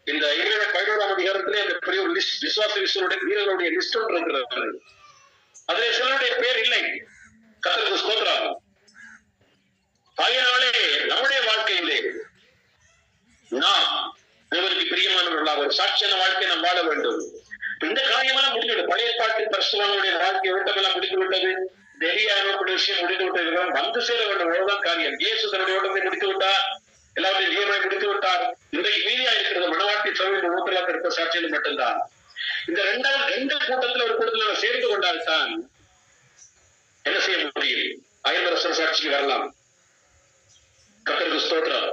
இந்த 11ஆம் அதிகாரத்திலே அந்த பெரிய ஒரு லிஸ்ட், விசுவாச வீரர்களுடைய லிஸ்ட் ஒன்று இருக்கிறது. அதிலே சிலருடைய பேர் இல்லை. கர்த்தருக்கு ஸ்தோத்திரம். ஆகையினாலே நம்முடைய வாழ்க்கையிலே நாம் தேவனுக்கு பிரியமானவர்களாக ஒரு சாட்சியான வாழ்க்கை நாம் வாழ வேண்டும். இந்த காரியமெல்லாம் முடிந்துவிடும். பழைய ஏற்பாட்டு பரிசுத்தவான்களுடைய வாழ்க்கை ஓட்டமெல்லாம் முடிந்து விட்டது. எலியாவுடைய விஷயம் முடிந்து விட்டது. வந்து சேர வேண்டும், அவ்வளவுதான் காரியம். இயேசு தன்னுடைய ஓட்டத்தை முடித்து விட்டார். எல்லாருடைய ஜீவனை முடித்து விட்டார். இன்றைக்கு மீதியா இருக்கிறது மனவாட்டி சபையின் ஊற்றலாக இருக்க சாட்சியில் மட்டும்தான். இந்த ரெண்டு கூட்டத்தில் ஒரு கூட்டத்தில் சேர்ந்து கொண்டால் தான் என்ன செய்ய முடியும்? 1000 வருஷ சாட்சிக்கு வரலாம். கர்த்தருக்கு ஸ்தோத்திரம்.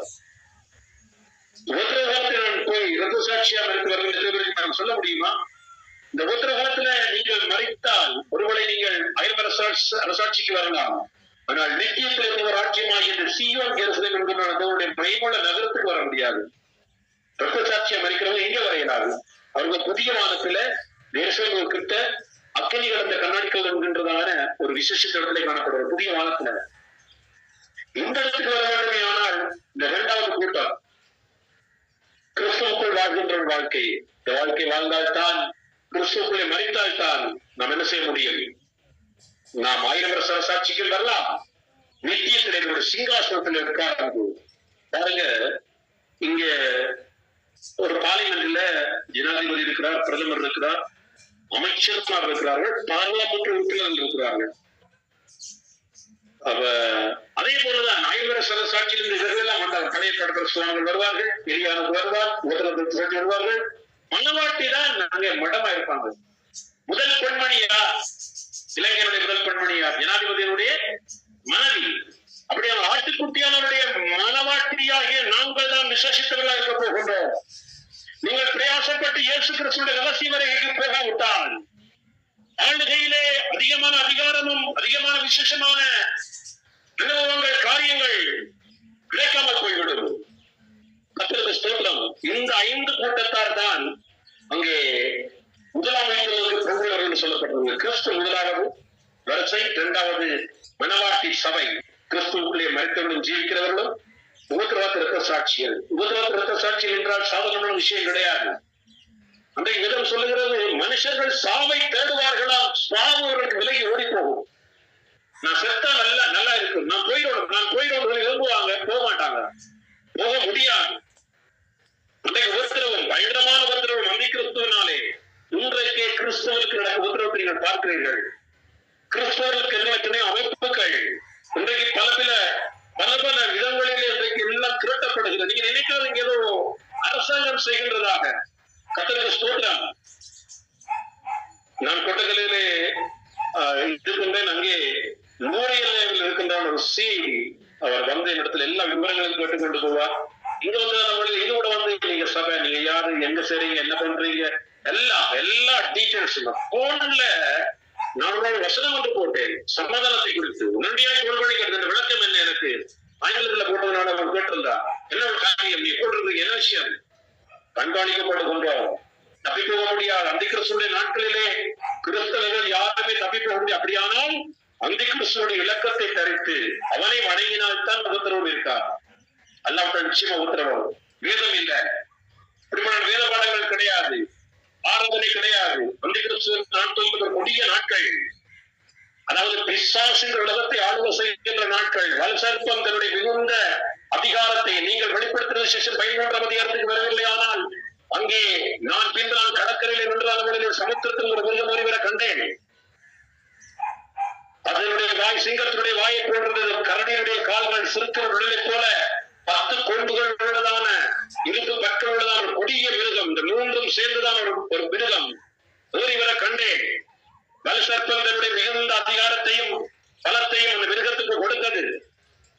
உத்தரவாதத்தில் நான் போய் இரத்த சாட்சியாக இருக்கிறவர்கள் நாம் சொல்ல முடியுமா? இந்த உத்தரவாதத்துல நீங்கள் மறைத்தால் ஒருவேளை நீங்கள் 1000 அரசாட்சிக்கு வரலாம். ஆனால் நித்தியத்தில் இருந்த ராஜ்யமாகிய இந்த சீயோன் எருசலேம் என்கிற அதனுடைய மைமுள்ள நகரத்துக்கு வர முடியாது. இரத்த சாட்சியை மறைக்கிறவங்க எங்க வரையலாது? அவர்கள் புதிய வானத்துல எருசலேம் கிட்ட அக்கினி கடந்த கண்ணாடிகள் என்கின்றதான ஒரு விசேஷ இடத்துல காணப்படுற புதிய வானத்துல இந்த இடத்துக்கு வர வேண்டுமே. ஆனால் இந்த 2வது கூட்டம் கிறிஸ்துவுக்குள் வாழ்கின்ற வாழ்க்கை, இந்த வாழ்க்கை வாழ்ந்தால்தான், கிறிஸ்துவுக்குள்ளே மறித்தால்தான் நாம் என்ன செய்ய முடியும்? நாம் 1000 வருஷ சாட்சிக்கு வரலாம். நித்தியத்தில் என்னோட சிங்காசனத்தில் இருக்காரு. பாருங்க, இங்க ஒரு பார்லிமெண்ட்ல ஜனாதிபதி இருக்கிறார், பிரதமர் இருக்கிறார், அமைச்சர்கள் இருக்கிறார்கள், பாராளுமன்ற உறுப்பினர்கள் இருக்கிறார்கள். அதே போலதான் 1000 வருஷ சாட்சியில் இதெல்லாம் வந்தார். பழைய ஏற்பாட்டு வருவார்கள், எலியாவுக்கு வருவார், உத்தரவாதம் வருவார்கள். மனவாட்டி தான் அங்கே மடமா இருப்பாங்க. முதல் பெண்மணியா, இளைஞருடைய முதல் பெண்மணியா, ஜனாதிபதியினுடைய மனைவி. அப்படியே ஆட்டுக்குட்டியானவருடைய மனவாட்டியாகிய நாங்கள் தான் விசேஷித்தவர்களாக இருக்க போகின்றோம். நீங்கள் பிரயாசப்பட்டு இயேசு கிறிஸ்துவின் ரகசிய வரைக்கு போகாவிட்டால் ஆளுகையிலே அதிகமான அதிகாரமும் அதிகமான விசேஷமான அனுபவங்கள், காரியங்கள் கிடைக்காமல் போய்விடும். கர்த்தருக்கு ஸ்தோத்திரம். இந்த 5 கூட்டத்தார் தான் அங்கே முதலாம் பிரபுலர்கள் சொல்லப்பட்டது. கிறிஸ்து முதலாவது வரிசை, 2வது மனவாட்டி சபை, கிறிஸ்துவுக்குள்ளே மரித்தவர்களும் ஜீவிக்கிறவர்களும், உபத்திரவாத இரத்த சாட்சிகள். உபத்திரவாத இரத்த சாட்சிகள் என்றால் சாதாரண விஷயம் கிடையாது. அன்றைக்கு விதம் சொல்லுகிறது, மனுஷர்கள் சாவை தேடுவார்களாம், சாவுவதற்கு விலகி ஓடி போகும். நான் செத்தா நல்லா இருக்கு, நான் போயிடும் விரும்புவாங்க, போக மாட்டாங்க, போக முடியாது. அன்றைக்கு உபத்திரவம், பயங்கரமான உபத்திரவம் நம்பி கிறிஸ்துவனாலே. இன்றைக்கே கிறிஸ்தவருக்கு நடக்கும் உபத்திரவத்தை நீங்கள் பார்க்கிறீர்கள். கிறிஸ்தவர்களுக்கு எத்தனையோ அமைப்புகள் இன்றைக்கு பல விதங்களிலே இன்றைக்கு எல்லாம் திரட்டப்படுகிறது. நீங்க நினைக்காதீங்க ஏதோ அரசாங்கம் செய்கின்றதாக. கர்த்தருக்கு ஸ்தோத்திரம். நான் கொட்டகலிலே இருக்கின்றேன். அங்கே நூறியல் இருக்கின்ற ஒரு அவர் வந்து இடத்துல எல்லா விவரங்களும் கேட்டுக்கொண்டு போவார். இங்க வந்து நம்மளுக்கு இது கூட வந்து நீங்க சபை, நீங்க யாரு, எங்க செய்றீங்க, என்ன பண்றீங்க, எல்லா டீட்டெயில்ஸ் போன்ல நான் வசனம் வந்து போட்டேன். சமாதானத்தை குறித்து உடனடியாக கொள்வழிக்கிறது விளக்கம் என்ன எனக்கு ஆங்கிலத்துல போட்டதுனால அவன் கேட்டிருந்தா என்ன ஒரு காரியம் நீ போட்டிருக்கு, என்ன விஷயம்? கண்காணிக்கப்படுகின்றோம், தப்பி போக முடியாது. அந்த கிறிஸ்துடைய நாட்களிலே கிறிஸ்தவர்கள் யாருமே தப்பி போக முடியாது. அப்படியானால் அந்த கிறிஸ்துடைய இலக்கத்தை தரித்து அவனை வணங்கினால்தான் உத்தரவு இருக்கார். அல்லாவிட்ட நிச்சயமா உத்தரவு. வேதம் இல்ல, இப்படிப்பட்ட வேத பாடங்கள் கிடையாது, ஆராதனை கிடையாது. அந்த கிறிஸ்துவ நாட்கள் முடிய நாட்கள், அதாவது பிசாசின் உலகத்தை ஆளுகை செய்கின்ற நாட்கள். வல்சர்ப்பம் தன்னுடைய மிகுந்த அதிகாரத்தை நீங்கள் வெளிப்படுத்துகிற 13ஆம் அதிகாரத்துக்கு வரவில்லை. ஆனால் நான் பின்பு நான் கடற்கரையில் நின்றாலும் சமுத்திரத்தில் ஒரு மிருகம் ஒருவரை கண்டேன். அதனுடைய வாய் சிங்கத்தினுடைய வாயை போன்றது, கரடியுடைய கால்கள் சிறுத்தையின் உடலை போல 10 கொம்புகள் உள்ளதான இரும்பு பற்கள் உள்ளதான கொடிய மிருகம். இந்த மூன்றும் சேர்ந்துதான் ஒரு மிருகம் ஒருவரை கண்டேன். வலுசற்பம் தன்னுடைய மிகுந்த அதிகாரத்தையும் பலத்தையும் அந்த மிருகத்துக்கு கொடுத்தது.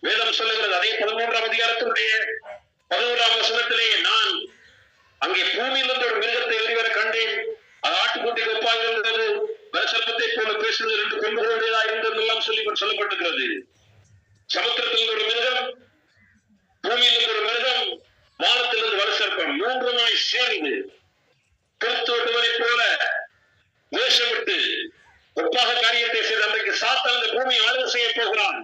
வேதம் சொல்லுகிறது. அதே 13ஆம் அதிகாரத்தினுடைய 11ஆம் வசனத்திலே நான் அங்கே பூமியிலிருந்து ஒரு மிருகத்தை ஒருவரை கண்டேன். அது ஆட்டுக்குட்டிக்கு ஒப்பாக இருந்தது. வலுசற்பத்தை போல பேசுவது 2 கொம்புகளுடையதா இருந்தது எல்லாம் சொல்லப்பட்டிருக்கிறது. சமுத்திரத்தில் ஒரு மிருகம், பூமியிலிருந்து ஒரு மிருகம், வானத்திலிருந்து வலுசற்பம், மூன்றுமாய் சேர்ந்து கிறிஸ்து விட்டுவதை போல வேஷமிட்டு ஒப்பாக காரியத்தை செய்து அன்றைக்கு சாத்தான் அந்த பூமியை ஆளுகை செய்ய போகிறான்.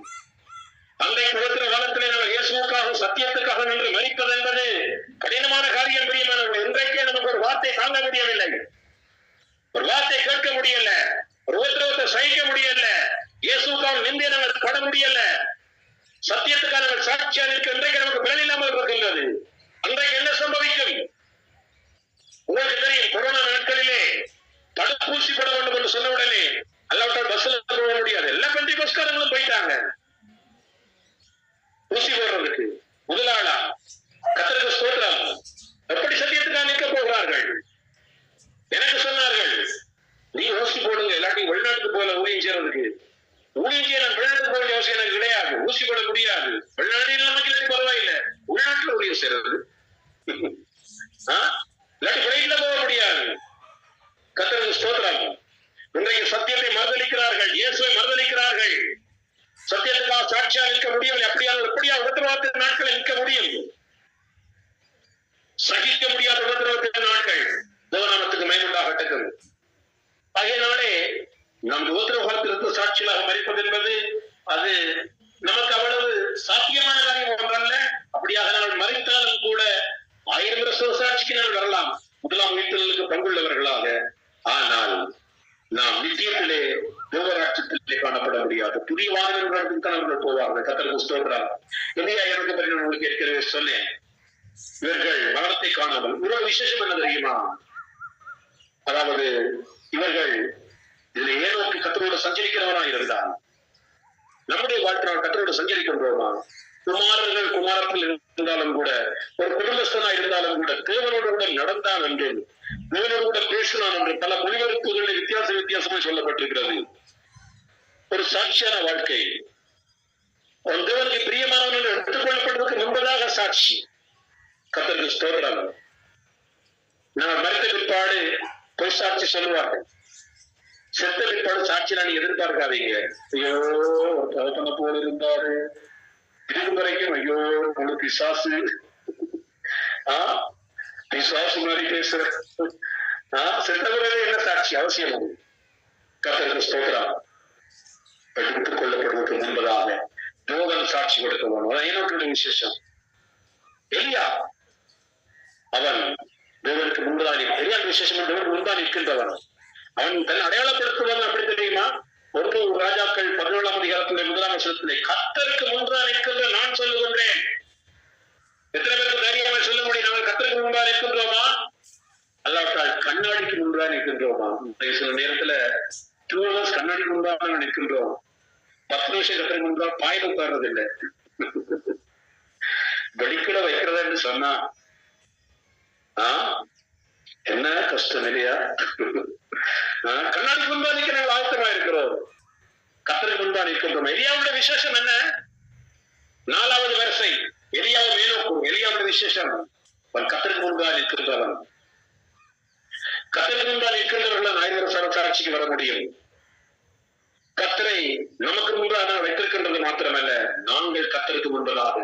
அன்றைக்கு கொடுக்கிற காலத்திலே நம்ம இயேசுவுக்காக சத்தியத்துக்காக நின்று மரிப்பது என்பது கடினமான காரியம். பிரியமானவர்கள், இன்றைக்கே நமக்கு ஒரு வார்த்தை தாங்க முடியவில்லை, ஒரு வார்த்தை கேட்க முடியல, ஒரு உத்தரவத்தை சகிக்க முடியல, இயேசுக்காக நின்று நமக்கு பட முடியல, சத்தியத்துக்காக நம்ம சாட்சியாக இருக்க இன்றைக்கு நமக்கு பலன் இல்லாமல் இருக்கின்றது. அன்றைக்கு என்ன சம்பவிக்கும் உங்களுக்கு தெரியும். கொரோனா நாட்களிலே தடுப்பூசி போட வேண்டும் என்று சொன்ன உடனே அல்லாவிட்டால் பஸ்ல போக முடியாது. எல்லா பெண்டிகோஸ்காரங்களும் போயிட்டாங்க ஊசி போடுறதுக்கு. முதலாளா கர்த்தருக்கு ஸ்தோத்திரம். எப்படி சத்தியத்துக்காக நிற்க போகிறார்கள்? எனக்கு சொன்னார்கள், நீ ஊசி போடுங்க, எல்லாத்தையும் வெளிநாட்டுக்கு போல ஊழியம் செய்யறதுக்கு. ஊழியம் செய்ய நான் வெளிநாட்டுக்கு போக வேண்டிய அவசியம் எனக்கு கிடையாது. ஊசி போட முடியாது. வெளிநாட்டில் நமக்கு இல்லாட்டி பரவாயில்லை, உள்நாட்டுல ஊழியம் செய்யறது இல்லாட்டி பிளைட்ல போக முடியாது. கர்த்தருக்கு ஸ்தோத்திரம். இன்றைக்கு சத்தியத்தை மறுதலிக்கிறார்கள், இயேசுவை மறுதலிக்கிறார்கள். சத்தியத்துக்காக சாட்சியாக நிற்க முடியவில்லை. எப்படியா உபத்திரவத்தின் நாட்களை நிற்க முடியும்? சகிக்க முடியாத உபத்திரவத்தின் நாட்கள். தேவநாமத்துக்கு மகிமையுண்டாகட்டும். ஆகையினாலே நம் உபத்திரவத்திற்கு சாட்சியாக மரிப்பது என்பது அது நமக்கு அவ்வளவு சாத்தியமான காரியம் ஒன்றல்ல. அப்படியாக நாங்கள் மரித்தாலும் கூட 1000 வருஷ சாட்சிக்கு நாங்கள் வரலாம், முதலாம் உயிர்த்தலுக்கு பங்குள்ளவர்களாக. ஆனால் நாம் நித்தியத்திலே தேவராட்சியத்திலே காணப்பட முடியாது. புதிய வாகனங்களுக்கு தான் அவர்கள் போவார்கள். கர்த்தருக்கு ஸ்தோத்திரம். இந்தியா உங்களுக்கு ஏற்கனவே சொன்னேன், இவர்கள் மரணத்தை காணாமல். ஒரு விசேஷம் என்ன தெரியுமா? அதாவது இவர்கள் இதுல ஏனோக்கு கர்த்தரோடு சஞ்சரிக்கிறவனாக இருந்தான். நம்முடைய வாழ்க்கை நாம் கர்த்தரோடு சஞ்சரிக்கின்றோமா? குமாரத்தில் இருந்தாலும் கூட, ஒரு குடும்பஸ்தனா இருந்தாலும் கூட, தேவனோடு கூட நடந்தான் என்று, தேவனோடு கூட பேசினான் என்று பல மொழிபெயர்ப்புகளில் வித்தியாசமா சொல்லப்பட்டிருக்கிறது. ஒரு சாட்சியான வாழ்க்கை, தேவனுக்கு பிரியமானவர்கள் எடுத்துக்கொள்ளப்படுவதற்கு முன்பதாக சாட்சி. கர்த்தருக்கு ஸ்தோத்திரம். நாம் மரித்த பிற்பாடு பொய் சாட்சி சொல்லுவார்கள். செத்த பிற்பாடு சாட்சி நான் எதிர்பார்க்காதீங்க. ஐயோ ஒரு தகப்பன போல இருந்தாரு, இதுவரைக்கும் ஐயோ ஒரு பிசாசு பிசாசு மாதிரி பேசுற செத்தவர்களே என்ன சாட்சி அவசியம்? கர்த்தருக்கு ஸ்தோத்திரம். எடுத்துக் கொள்ளப்படுவதற்கு முன்பதாக தேவன் சாட்சி கொடுக்க வேணும். அதான் ஏனோக்குடைய விசேஷம். எலியா அவன் தேவனுக்கு முன்பதாக எலியான் விசேஷம் தேவனுக்கு முன்பாக நிற்கின்றவன். அவன் தன்னை அடையாளப்படுத்துவன். அப்படி தெரியுமா? 1 ராஜாக்கள் 17ஆம் அதிகாரத்திலே 1ஆம் வசனத்திலே கர்த்தருக்கு முன்பாக நிற்கின்ற நான் சொல்லுகின்றேன். எத்தனை பேருக்கு தைரியமாக சொல்ல முடியும்? நாங்கள் கர்த்தருக்கு முன்பாக நிற்கின்றோமா? அல்லாவிட்டால் கண்ணாடிக்கு முன்பாக நிற்கின்றோமா? சில நேரத்துல 2 hours கண்ணாடிக்கு முன்பாக நிற்கின்றோம். 10 நிமிஷம் கர்த்தருக்கு முன்பாக பாயில உட்கார்றது இல்லை. வெடிக்கட வைக்கிறதா என்று சொன்னா என்ன கஷ்டம் இல்லையா? கண்ணாடிக்கு முன்பா நிற்க நாங்கள் ஆயத்தமா இருக்கிறோம். கர்த்தருக்கு முன்பா நிற்கின்றோம். எலியாவுடைய விசேஷம் என்ன? 4வது வரிசை எலியாவை மேலோக்கும். எலியாவுடைய விசேஷம் கர்த்தருக்கு முன்பா நிற்கின்றவன். கர்த்தருக்கு முன்பா நிற்கின்றவர்கள் 1000 வருஷ சாட்சிக்கு வர முடியும். கர்த்தரை நமக்கு முன்பாக வைத்திருக்கின்றது மாத்திரமல்ல, நாங்கள் கர்த்தருக்கு முன்பதாக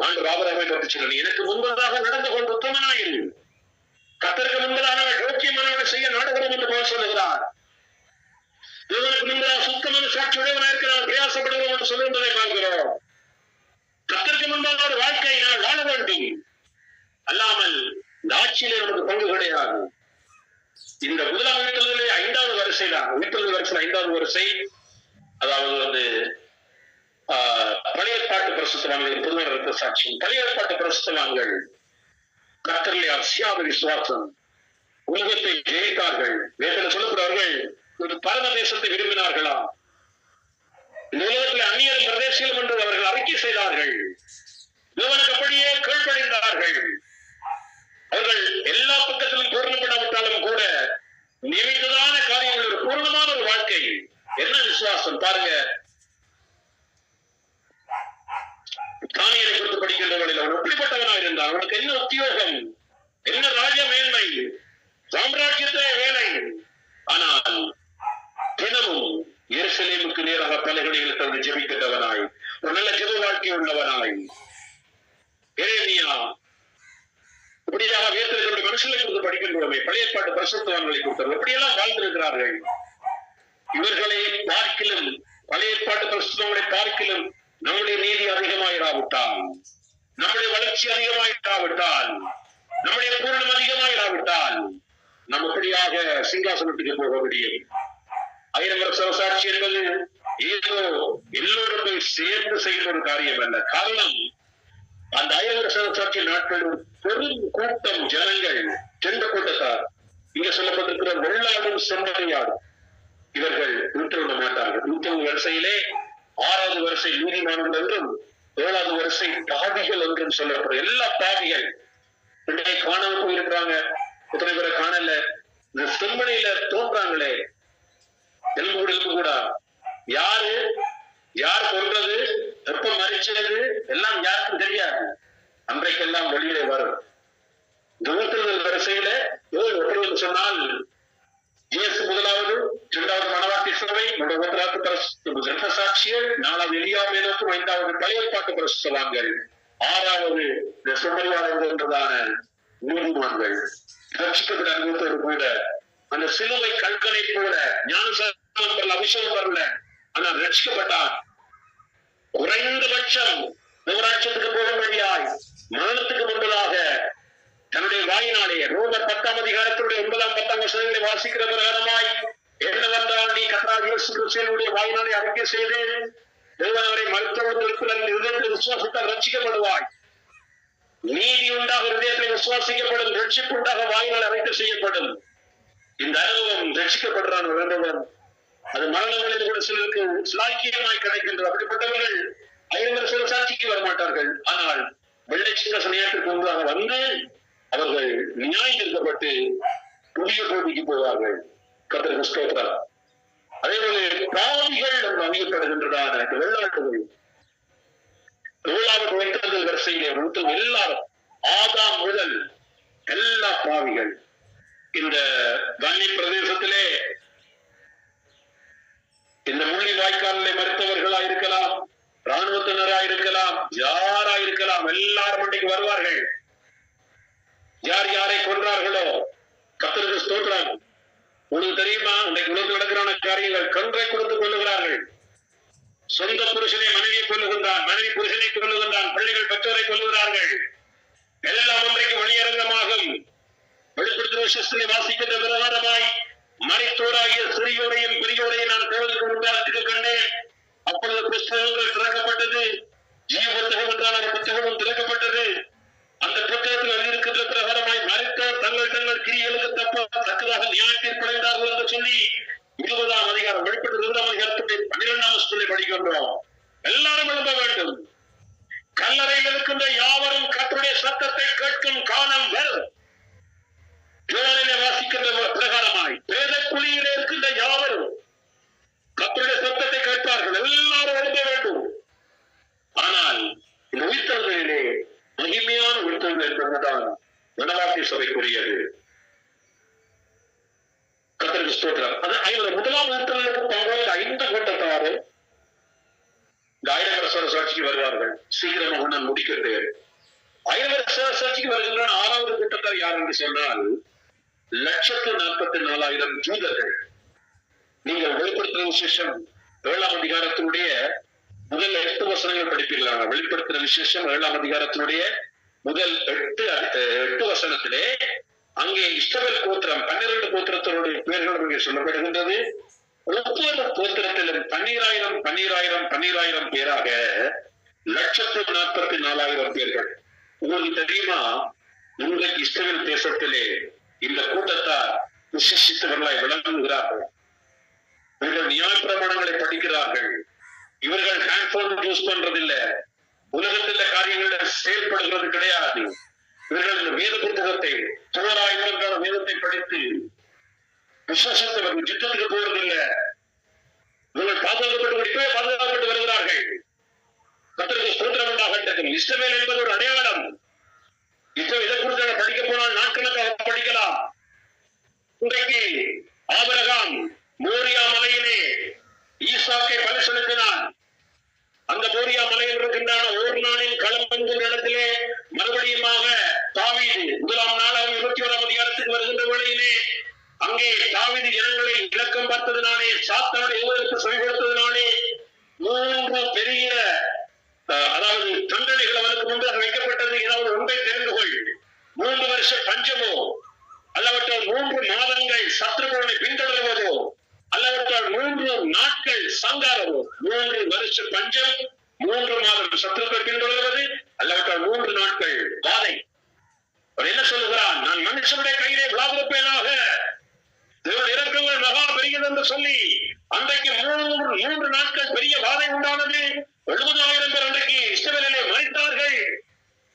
ஆண்டவர் ஆபிரகாமை பற்றி சொன்னார், எனக்கு முன்பதாக நடந்து கொண்டு உத்தமனாயிரு. கர்த்தருக்கு முன்பதாக யோக்கியமானவனை செய்ய நாடுகிறோம் என்று போல சொல்லுகிறார். தேவனுக்கு முன்பதாக சுத்தமான சாட்சி உடையவனாக இருக்கிறார், பிரயாசப்படுகிறோம் என்று சொல்லுவதை பார்க்கிறோம். கர்த்தருக்கு முன்பாக ஒரு வாழ்க்கையை நான் வாழ வேண்டும். அல்லாமல் இந்த ஆட்சியிலே நமக்கு பங்கு கிடையாது. இந்த முதலாம் உயிர்த்தெழுதலே 5வது வரிசை தான். உயிர்த்தெழுதல் வரிசை 5வது வரிசை. அதாவது பழைய ஏற்பாட்டு பிரசுத்தவான்கள், புதுவர் ரத்த சாட்சி. பழைய ஏற்பாட்டு பிரசுத்தவான்கள் கர்த்தரிலே அசியாத விசுவாசம், உலகத்தை ஜெயித்தார்கள். வேதத்தில் சொல்லப்படுவார்கள் ஒரு பரம தேசத்தை விரும்பினார்களா, இந்த உலகத்தில் அந்நியரும் பிரதேசிலும் என்று அவர்கள் அறிக்கை செய்தார்கள். தேவனுக்கு அப்படியே கீழ்ப்படிந்தார்கள். அவர்கள் எல்லா பக்கத்திலும் பூர்ணப்படாவிட்டாலும் கூட நியமித்ததான காரியங்கள் ஒரு பூர்ணமான ஒரு வாழ்க்கை. என்ன விசுவாசம் பாருங்க. தானியலை குறித்து படிக்கின்றவர்களில் அவன் எப்படிப்பட்டவனாக இருந்தான், அவனுக்கு என்ன உத்தியோகம், என்ன ராஜ மேன்மை, சாம்ராஜ்யத்திலே வேலை. ஆனால் தினமும் எருசலேமுக்கு நேராக பலகணிகளை தந்து ஜெபிக்கின்றவனாய், ஒரு நல்ல ஜெப வாழ்க்கை உள்ளவனாய். எரேமியா இப்படியாக வேதத்தினுடைய மனுஷனை குறித்து படிக்கின்றோமே, பழைய ஏற்பாட்டு பரிசுத்தவான்களை குறித்து எப்படியெல்லாம் வாழ்ந்திருக்கிறார்கள். இவர்களை பார்க்கிலும் பழைய ஏற்பாட்டு பரிசுத்தவான்களை பார்க்கிலும் நம்முடைய நீதி அதிகமாயிராவிட்டால், நம்முடைய வளர்ச்சி அதிகமாயிராவிட்டால், நம்முடைய பூரணம் அதிகமாயிராவிட்டால் நாம் அப்படியாக சிங்காசனத்துக்கு போக முடியும். 1000 வருஷ சாட்சி என்பது ஏதோ எல்லோரும் போய் சேர்ந்து செய்கிற ஒரு காரியம் அல்ல. காரணம், அந்த 1000 வருஷ சாட்சி நாட்களும் பெரும் கூட்டம் ஜனங்கள், சென்ற கூட்டத்தார், இங்க சொல்லப்பட்டிருக்கிற வெள்ளாடும் செம்மறியாடும் இவர்கள் விட்டுவிட மாட்டார்கள். 100 வரிசையிலே 6வது வரிசை நீதிமானம் என்றும் 7வது வரிசை பாவிகள் என்றும் சொல்லப்படும். எல்லா பாவிகள் இன்றைக்கு காணாம போயிருக்கிறாங்க. எத்தனை பேரை காணல. இந்த செம்மனையில தோன்றாங்களே, எலும்பு கூட யாரு, யார் கொன்றது, எப்ப மறிச்சது எல்லாம் யாருக்கும் தெரியாது. அன்றைக்கெல்லாம் வெளியிலே வரும். நூற்றுதல் வரிசையில எப்படி சொன்னால், இயேசு முதலாவது, 2வது மனவாட்டி சபை, 3வது சாட்சிகள், 4வது எலியாவேலுக்கும், 5வது பழைய ஏற்பாட்டு பரிசுத்தவான்கள், 6வது செம்மறியாளர்கள் என்றதான நீதிமான்கள். ரட்சிக்கப்பட்ட அனுபவத்தோடு கூட அந்த சிலுவை கல்கனை போல ஞானசாரம் வரல, அபிஷேகம் வரல, ஆனால் ரட்சிக்கப்பட்டார். குறைந்தபட்சம் நவராட்சத்துக்கு போக வேண்டியாய் மரணத்துக்கு முன்பதாக தன்னுடைய வாயினாலே ரோமர் 10ஆம் அதிகாரத்தினுடைய 9ஆம் 10ஆம் வசனங்களை வாசிக்கிற பிரகாரமாய், என்ன வந்தால் நீ கர்த்தராகிய இயேசு கிறிஸ்துவினுடைய வாயினாலே அறிக்கை செய்து தேவன் அவரை மருத்துவத்தில் விசுவாசத்தால் ரட்சிக்கப்படுவாய். நீதி உண்டாக இதயத்தில் விசுவாசிக்கப்படும், ரட்சிப்பு உண்டாக வாயினால் அறிக்கை செய்யப்படும். இந்த அனுபவம் ரட்சிக்கப்படுறான் வேண்டவன், அது மரணங்களில் கூட சிலருக்கு சிலாக்கியமாய் கிடைக்கின்றது. அப்படிப்பட்டவர்கள் 5 வருஷ சாட்சிக்கு வரமாட்டார்கள். ஆனால் வெள்ளை சிங்காசன நேரத்திற்கு முன்பாக வந்து அவர்கள் நியாயம் நிறுத்தப்பட்டு புதிய போட்டிக்கு போவார்கள். கர்த்தருக்கு ஸ்தோத்திரம். அதே போல பாவிகள் என்று அறியப்படுகின்றதான வெள்ளாட்டுகள் 7வது வைத்தல் வரிசையிலே எல்லாரும் ஆதாம் முதல் எல்லா பாவிகள். இந்த வன்னி பிரதேசத்திலே இந்த முள்ளி வாய்க்காலிலே மருத்துவர்களா இருக்கலாம், இராணுவத்தினரா இருக்கலாம், யாரா இருக்கலாம், எல்லாரும் அன்றைக்கு வருவார்கள். யார் யாரை கொன்றார்களோ கர்த்தருக்கு ஸ்தோத்திரம். உங்களுக்கு தெரியுமா, இன்றைக்கு உலகத்தில் நடக்கிறான காரியங்கள், கன்றை கொடுத்து கொள்ளுகிறார்கள். சொந்த புருஷனை மனைவியை கொள்ளுகின்றான், மனைவி புருஷனை கொள்ளுகின்றான், பிள்ளைகள் பெற்றோரை கொள்ளுகிறார்கள். எல்லாம் ஒன்றைக்கு வெளியரங்கமாகும். வெளிப்படுத்தும் விசேஷத்தை வாசிக்கின்ற பிரகாரமாய் மறைத்தோராகிய சிறியோரையும் பெரியோரையும் நான் தேவனுக்கு முன்பாக கண்டேன். அப்பொழுது புத்தகங்கள் திறக்கப்பட்டது. ஜீவ புத்தகம் என்றால் அந்த புத்தகமும் திறக்கப்பட்டது. அந்த புத்தகத்தில் எழுதியிருக்கின்ற பிரகாரமாய் மறைத்தோர் தங்கள் தங்கள் கிரியைகளுக்கு தக்கதாக நியாயத்தில் படைந்தார்கள் என்று சொல்லி 20ஆம் அதிகாரம், வெளிப்பட்ட 20ஆம் அதிகாரத்துடைய 12ஆம் வசனத்தை படிக்கின்றோம். எல்லாரும் எழுத வேண்டும். கல்லறையில் இருக்கின்ற யாவரும் கர்த்தருடைய சத்தத்தை கேட்கும் காலம் வரும். வாசிக்கின்ற பிரகாரமாய் பேத குழியிலே இருக்கின்ற யாவரும் கர்த்தருடைய சத்தத்தை கேட்பார்கள். எல்லாரும் எழுத வேண்டும். ஆனால் இந்த உயிர்த்தல்களிலே மகிமையான உயிர்த்தல் என்பதுதான் மனவாட்டி சபைக்குரியது. கர்த்தருக்கு ஸ்தோத்திரம். அது 1ஆம் உயிர்த்தலுக்கு பங்காளி 5 கூட்டத்தாரு இந்த 1000 வருஷ சாட்சிக்கு வருவார்கள். சீக்கிரமாக நான் முடிக்கிறது. 1000 வருஷ சாட்சிக்கு வருகின்ற 6வது கூட்டத்தார் யார் என்று சொன்னால் 1,44,000 ஜூதர்கள். நீங்கள் வெளிப்படுத்துகிற விசேஷம் 7ஆம் அதிகாரத்தினுடைய முதல் 8 வசனங்கள் படிப்பீர்களான வெளிப்படுத்துகிற விசேஷம் 7ஆம் அதிகாரத்தினுடைய முதல் 8 வசனத்திலே அங்கே இஸ்ரவேல் கோத்திரம் 12 கோத்திரத்தினுடைய பெயர்கள் இங்கே சொல்லப்படுகின்றது. ஒவ்வொரு கோத்திரத்திலும் 12,000 பேராக 1,44,000 பேர்கள். உங்களுக்கு தெரியுமா, இன்றைக்கு இஸ்ரவேல் தேசத்திலே இந்த கூட்டத்தார் விசேஷித்தவர்களாய் விளங்குகிறார்கள். இவர்கள் நியாயப்பிரமாணங்களை படிக்கிறார்கள். இவர்கள் ஹேண்ட்போன் யூஸ் பண்றதில்லை. உலகத்தில் காரியங்களை செயல்படுகிறது கிடையாது. இவர்கள் இந்த வேத புத்தகத்தை தோராயிரக்கான வேதத்தை படித்து விசேஷத்தவர்கள் யுத்தத்துக்கு போவதில்லை. இவர்கள் பாதுகாக்கப்பட்டு வருகிறார்கள். கர்த்தருக்கு ஸ்தோத்திரம் உண்டாகட்டும். இஸ்ரவேல் என்பது ஒரு அடையாளம். இப்போ இதை குறித்து படிக்க போனால் நாட்கணக்காக படிக்கலாம். இன்றைக்கு ஆபிரகாம் மோரியா மலையிலே ஈசாக்கை பலி செலுத்தினான். அந்த மோரியா மலையில் இருக்கின்றான ஒரு நாளில் களம்பென்ற இடத்திலே மறுபடியுமாக தாவீது 1 நாளாக 21 அதிகாரத்துக்கு வருகின்ற வேளையிலே அங்கே தாவீது ஜனங்களை இலக்கம் பார்த்ததினாலே, சாத்தானுடைய ஏவலுக்கு செவி கொடுத்ததினாலே 3 பெரிய அதாவது தண்டனைகள் அவருக்கு முன்பாக வைக்கப்பட்டது. ஏதாவது ஒன்றை தெரிந்து கொள். 3 வருஷ பஞ்சமோ, அல்லவற்றால் 3 மாதங்கள் சத்ருக்களை பின்தொடர்வதோ, அல்லவற்றால் 3 நாட்கள் சங்காரமோ. 3 வருஷ பஞ்சம், 3 மாதம் சத்ருக்கள் பின்தொடர்வது, அல்லவற்றால் 3 நாட்கள் வாதை. அவர் என்ன சொல்லுகிறான்? நான் மனுஷனுடைய கையிலே விழாவிருப்பேனாக, தேவன் இறக்கங்கள் மகா பெரியது என்று சொல்லி அன்றைக்கு 3 நாட்கள் பெரிய வாதை உண்டானது. 70,000 பேர் அன்றைக்கு இஸ்ரவேலிலே மரித்தார்கள்.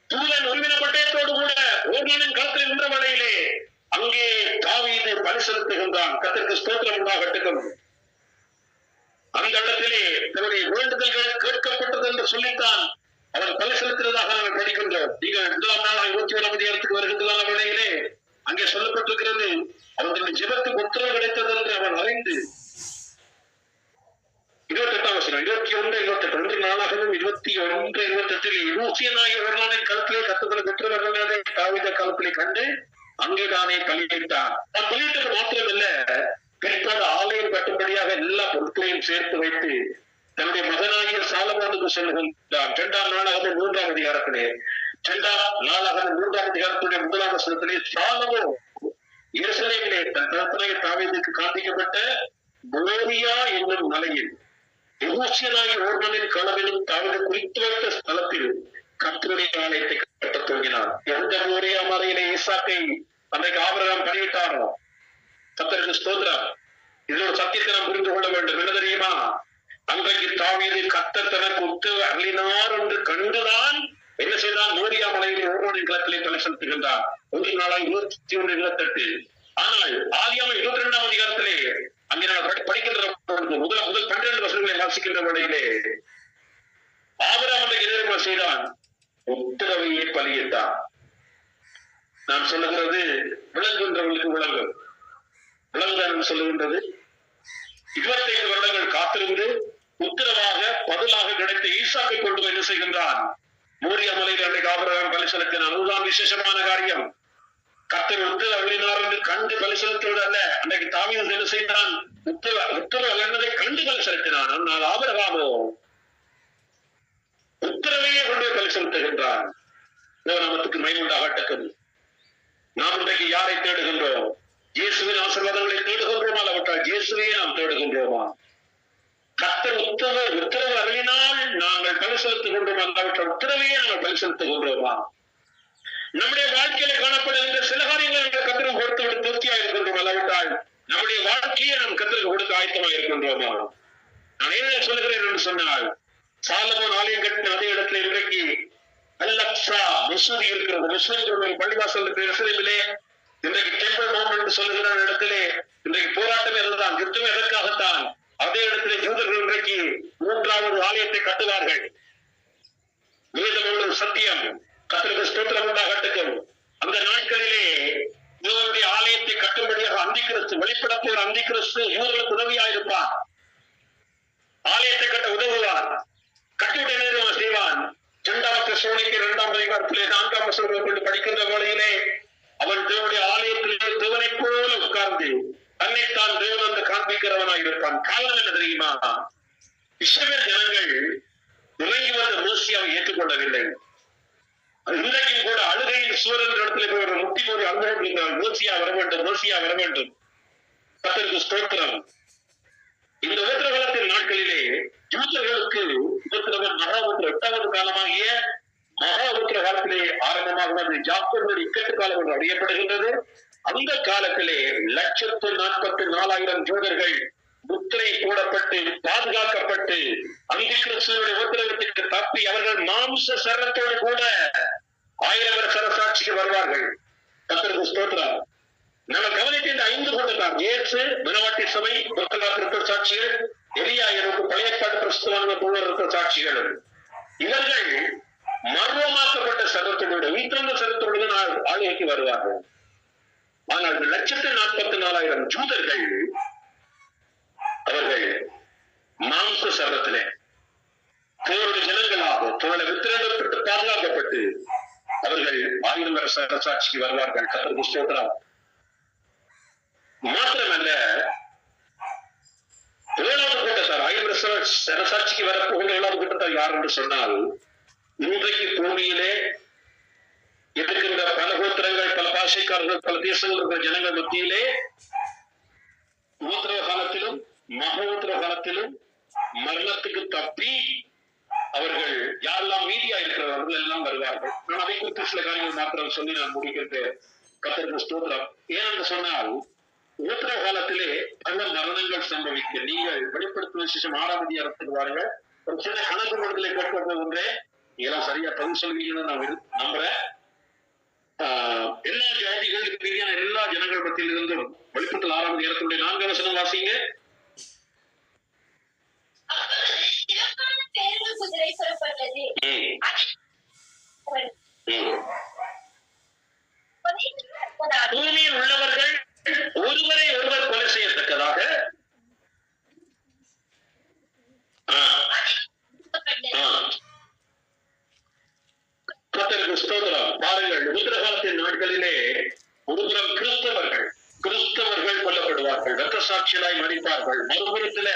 தூதன் உருவின பட்டயத்தோடு கூட ஓர்னானின் களத்தில் நின்ற வேளையிலே அங்கே தாவீது பலி செலுத்துகின்றான். கர்த்தருக்கு ஸ்தோத்திரம் உண்டாகட்டும். அந்த இடத்திலே தன்னுடைய வேண்டுதல்கள் கேட்கப்பட்டது என்று சொல்லித்தான் அவன் பலி செலுத்துவதாக நாங்கள் படிக்கின்றோம். நீங்கள் 2 நாள் 21 அதிகாரத்துக்கு வருகின்றதான வேளையிலே அங்கே சொல்லப்பட்டிருக்கிறது, அவனுடைய ஜெபத்துக்கு உத்தரவு கிடைத்தது என்று அவன் அறிந்து 28 வசனம் 21, 28 நாளாகவும் 21, 28 யூசியனாகிய ஒருவனின் களத்திலே கர்த்தருக்கு உத்தரவு தாவீது களத்திலே கண்டு அங்கேதானே பலியிட்டான். நான் பலியிட்டது மாத்திரமல்ல, பிற்பாடு ஆலயம் கட்டும்படியாக எல்லா பொருட்களையும் சேர்த்து வைத்து தன்னுடைய மகனாகிய சாலமோனுக்கு சொல்லுகின்றான். 2 நாளாக 3 அதிகாரத்திலே 2 நாளாக 3 அதிகாரத்துடைய 1 வசனத்திலே சாலமோன் எருசலேமிலே தன் தகப்பனாகிய தாவீதுக்கு காண்பிக்கப்பட்ட மோரியா என்னும் மலையில் எபூசியனாகிய ஒருவனின் களவிலும் தாவீது குறித்து வைத்த ஸ்தலத்தில் கர்த்தருடைய ஆலயத்தை கட்டத் துவங்கினான். எந்த மோரியா மலையிலே ஈசாக்கை அன்றைக்கு ஆபிரகாம் பலியிட்டாரோ, கர்த்தருக்கு ஸ்தோத்திரம். இதுல ஒரு சத்தியத்தை நாம் புரிந்து கொள்ள வேண்டும். என்ன தெரியுமா? அன்றைக்கு தாவீது கர்த்தர் தனக்கு உத்தரவு அருளினார் என்று கண்டுதான் என்ன செய்தான்? மோரியா மலையிலே ஒருவனின் களத்திலே பலி செலுத்துகின்றார். 1 நாளாக 21, 28. ஆனால் ஆதியாகமம் 22 அதிகாரத்திலே அங்கே நாங்கள் படிக்கின்ற முதல் 12 வசனங்களை வாசிக்கின்ற வேளையிலே ஆபிரகாம் எதிர்ப்பு செய்தான், உத்தரவையே பலியிட்டான். நான் சொல்லுகிறது விளங்குகின்றவர்களுக்கு விளங்கும். விளங்கு சொல்லுகின்றது 25 வருடங்கள் காத்திருந்து உத்தரவாக பதிலாக கிடைத்த ஈசாக்கை கொண்டு என்ன செய்கின்றான்? மோரியா மலையில் அன்றைக்கு ஆபிரகாம் பலி செலுத்தினான். அதுதான் விசேஷமான காரியம். கர்த்தர் உத்தரவு அருளினார் என்று கண்டு பலி செலுத்துவது அல்ல. அன்றைக்கு தாவீது என்ன செய்தான்? உத்தரவு அருளினதை கண்டு பலி செலுத்தினான். ஆனால் ஆபிரகாமோ உத்தரவையே கொண்டு பலி செலுத்துகின்றான். நாமத்துக்கு மகிமை உண்டாகட்டும். நாம் இன்றைக்கு யாரை தேடுகின்றோம்? இயேசுவின் ஆசீர்வாதங்களை தேடுகின்றோமா, அல்லவற்றால் இயேசுவையே நாம் தேடுகின்றோமா? கர்த்தர் உத்தரவு அருளினால் நாங்கள் பலி செலுத்துகின்றோம், அல்லவற்றால் உத்தரவையே நாங்கள் பலி செலுத்துகின்றோமா? நம்முடைய வாழ்க்கையில காணப்படுகின்ற சில காரியங்களை நாங்கள் கர்த்தருக்கு கொடுத்து திருப்தியாக இருக்கின்றோம், அல்லவற்றால் நம்முடைய வாழ்க்கையை நாம் கர்த்தருக்கு கொடுத்து ஆயத்தமாக இருக்கின்றோமா? நான் என்ன சொல்லுகிறேன் என்று சொன்னால், சாலமோன் ஆலயம் கட்டின அதே இடத்துல இன்றைக்கு அல்-அக்ஸா மசூதி இருக்கிறது. முஸ்லிம்களுடைய பள்ளிவாசல் எருசலேமிலே இன்றைக்கு டெம்பிள் மவுண்ட் என்று சொல்லுகிற இடத்திலே இன்றைக்கு போராட்டமே அதுதான். யுத்தமே எதற்காகத்தான்? அதே இடத்திலே யூதர்கள் இன்றைக்கு 3வது ஆலயத்தை கட்டுவார்கள். வேதம் சத்தியம். கர்த்தருக்கு ஸ்தோத்திரம் உண்டாகட்டும். அந்த நாட்களிலே யூதருடைய ஆலயத்தை கட்டும்படியாக அந்திகிறிஸ்து வெளிப்படப்போர் அந்திகிறிஸ்து யூதர்களுக்கு உதவியாயிருப்பான். ஆலயத்தை கட்ட உதவுவான். கட்டிவிட நேரம் செய்வான். 2 சோனிக்கு 2 அதிகாரத்திலே 4 வசனங்களை கொண்டு படிக்கின்ற வேளையிலே அவன் தேவனுடைய ஆலயத்திலே தேவனை போல உட்கார்ந்து தன்னைத்தான் தேவன் என்று காண்பிக்கிறவனாக இருப்பான். காரணம் என்ன தெரியுமா? இஸ்ரவேல் ஜனங்கள் இறங்கி வந்த மோசியாவை ஏற்றுக்கொள்ளவில்லை. இன்றைக்கும் கூட அழுகையின் சூழல் இடத்துல போய் முட்டி போய் அழுகிறார். மோசியா வர வேண்டும், மோசியா வர வேண்டும். கர்த்தருக்கு ஸ்தோத்திரம். இந்த உபத்திரவத்தின் நாட்களிலே யூதர்களுக்கு உபத்திரவம் மகா உபத்திர 8வது காலமாகிய மகா உபத்திர காலத்திலே ஆரம்பமாக யாக்கோபுடைய இக்கட்டு காலம் என்று அறியப்படுகின்றது. அந்த காலத்திலே 1,44,000 ஜூதர்கள் முத்திரை போடப்பட்டு பாதுகாக்கப்பட்டு அந்தி கிறிஸ்துவனுடைய உத்தரவத்திற்கு தப்பி அவர்கள் மாம்ச சரத்தோடு கூட 1000 வருஷ அரசாட்சிக்கு வருவார்கள். கர்த்தருக்கு ஸ்தோத்திரம். நம்ம கவனித்த இந்த 5 கூட்டத்தார் இயேசு, மனவாட்டி சபை, இரத்த சாட்சிகள், எலியா எனக்கு பழைய பாட்டு பிரசுத்தமான சாட்சிகள். இவர்கள் மர்மமாக்கப்பட்ட சரத்தோடு உயிர்த்தெழுந்த சரத்தோடு ஆளுகைக்கு வருவார்கள். ஆனால் 1,44,000 ஜூதர்கள் அவர்கள் மாம்ச சரத்திலே தோளுடைய ஜனங்களாக தோளை வித்திரப்பட்டு பாதுகாக்கப்பட்டு அவர்கள் 1000 வருஷ அரசாட்சிக்கு வருவார்கள். கர்த்தருக்கு ஸ்தோத்திரம். மாத்திரமல்ல, 7வது கூட்டத்தார் 1000 வருஷ அரசாட்சிக்கு வரப்போகிற 7வது கூட்டத்தார் யார் என்று சொன்னால், இன்றைக்கு பூமியிலே இருக்கின்ற பல கோத்திரங்கள், பல பாஷைக்காரர்கள், பல தேசங்கள் இருக்கிற ஜனங்கள் மத்தியிலே உபத்திரவ காலத்திலும் மக உபத்திரவ காலத்திலும் மரணத்துக்கு தப்பி அவர்கள் யாரெல்லாம் மீதியா இருக்கிறவர்கள் எல்லாம் வருவார்கள். நான் அதை குறித்து சில காரியங்கள் மாத்திரம் சொல்லி நான் முடிக்கின்றேன். கர்த்தருக்கு ஸ்தோத்திரம். ஏனென்று சொன்னால், உபத்திரவ காலத்திலே பல மரணங்கள் சம்பவிக்க நீங்கள் வெளிப்படுத்தும் விசேஷம் 6ஆம் அதிகாரத்துக்கு வாருங்கள். ஒரு சின்ன கணக்கு மொழிகளை கேட்க போகின்றே இதெல்லாம் சரியா பதில் சொல்வீங்கன்னு நான் நம்புறேன். எல்லா ஜாதிகளுக்கு ரீதியான எல்லா ஜனங்கள் மத்தியில் இருந்தும் வெளிப்படுத்தல் 6ஆம் அதிகாரத்தினுடைய 4ஆம் வசனம் வாசிங்க. பூமியில் உள்ளவர்கள் ஒருவரை ஒருவர் கொலை செய்யத்தக்கதாக பாருங்கள். உத்தரகாலத்தின் நாட்களிலே ஒருபுறம் கிறிஸ்தவர்கள் கொல்லப்படுவார்கள், இரத்த சாட்சிகளாய் மறிப்பார்கள். மறுபுறத்துல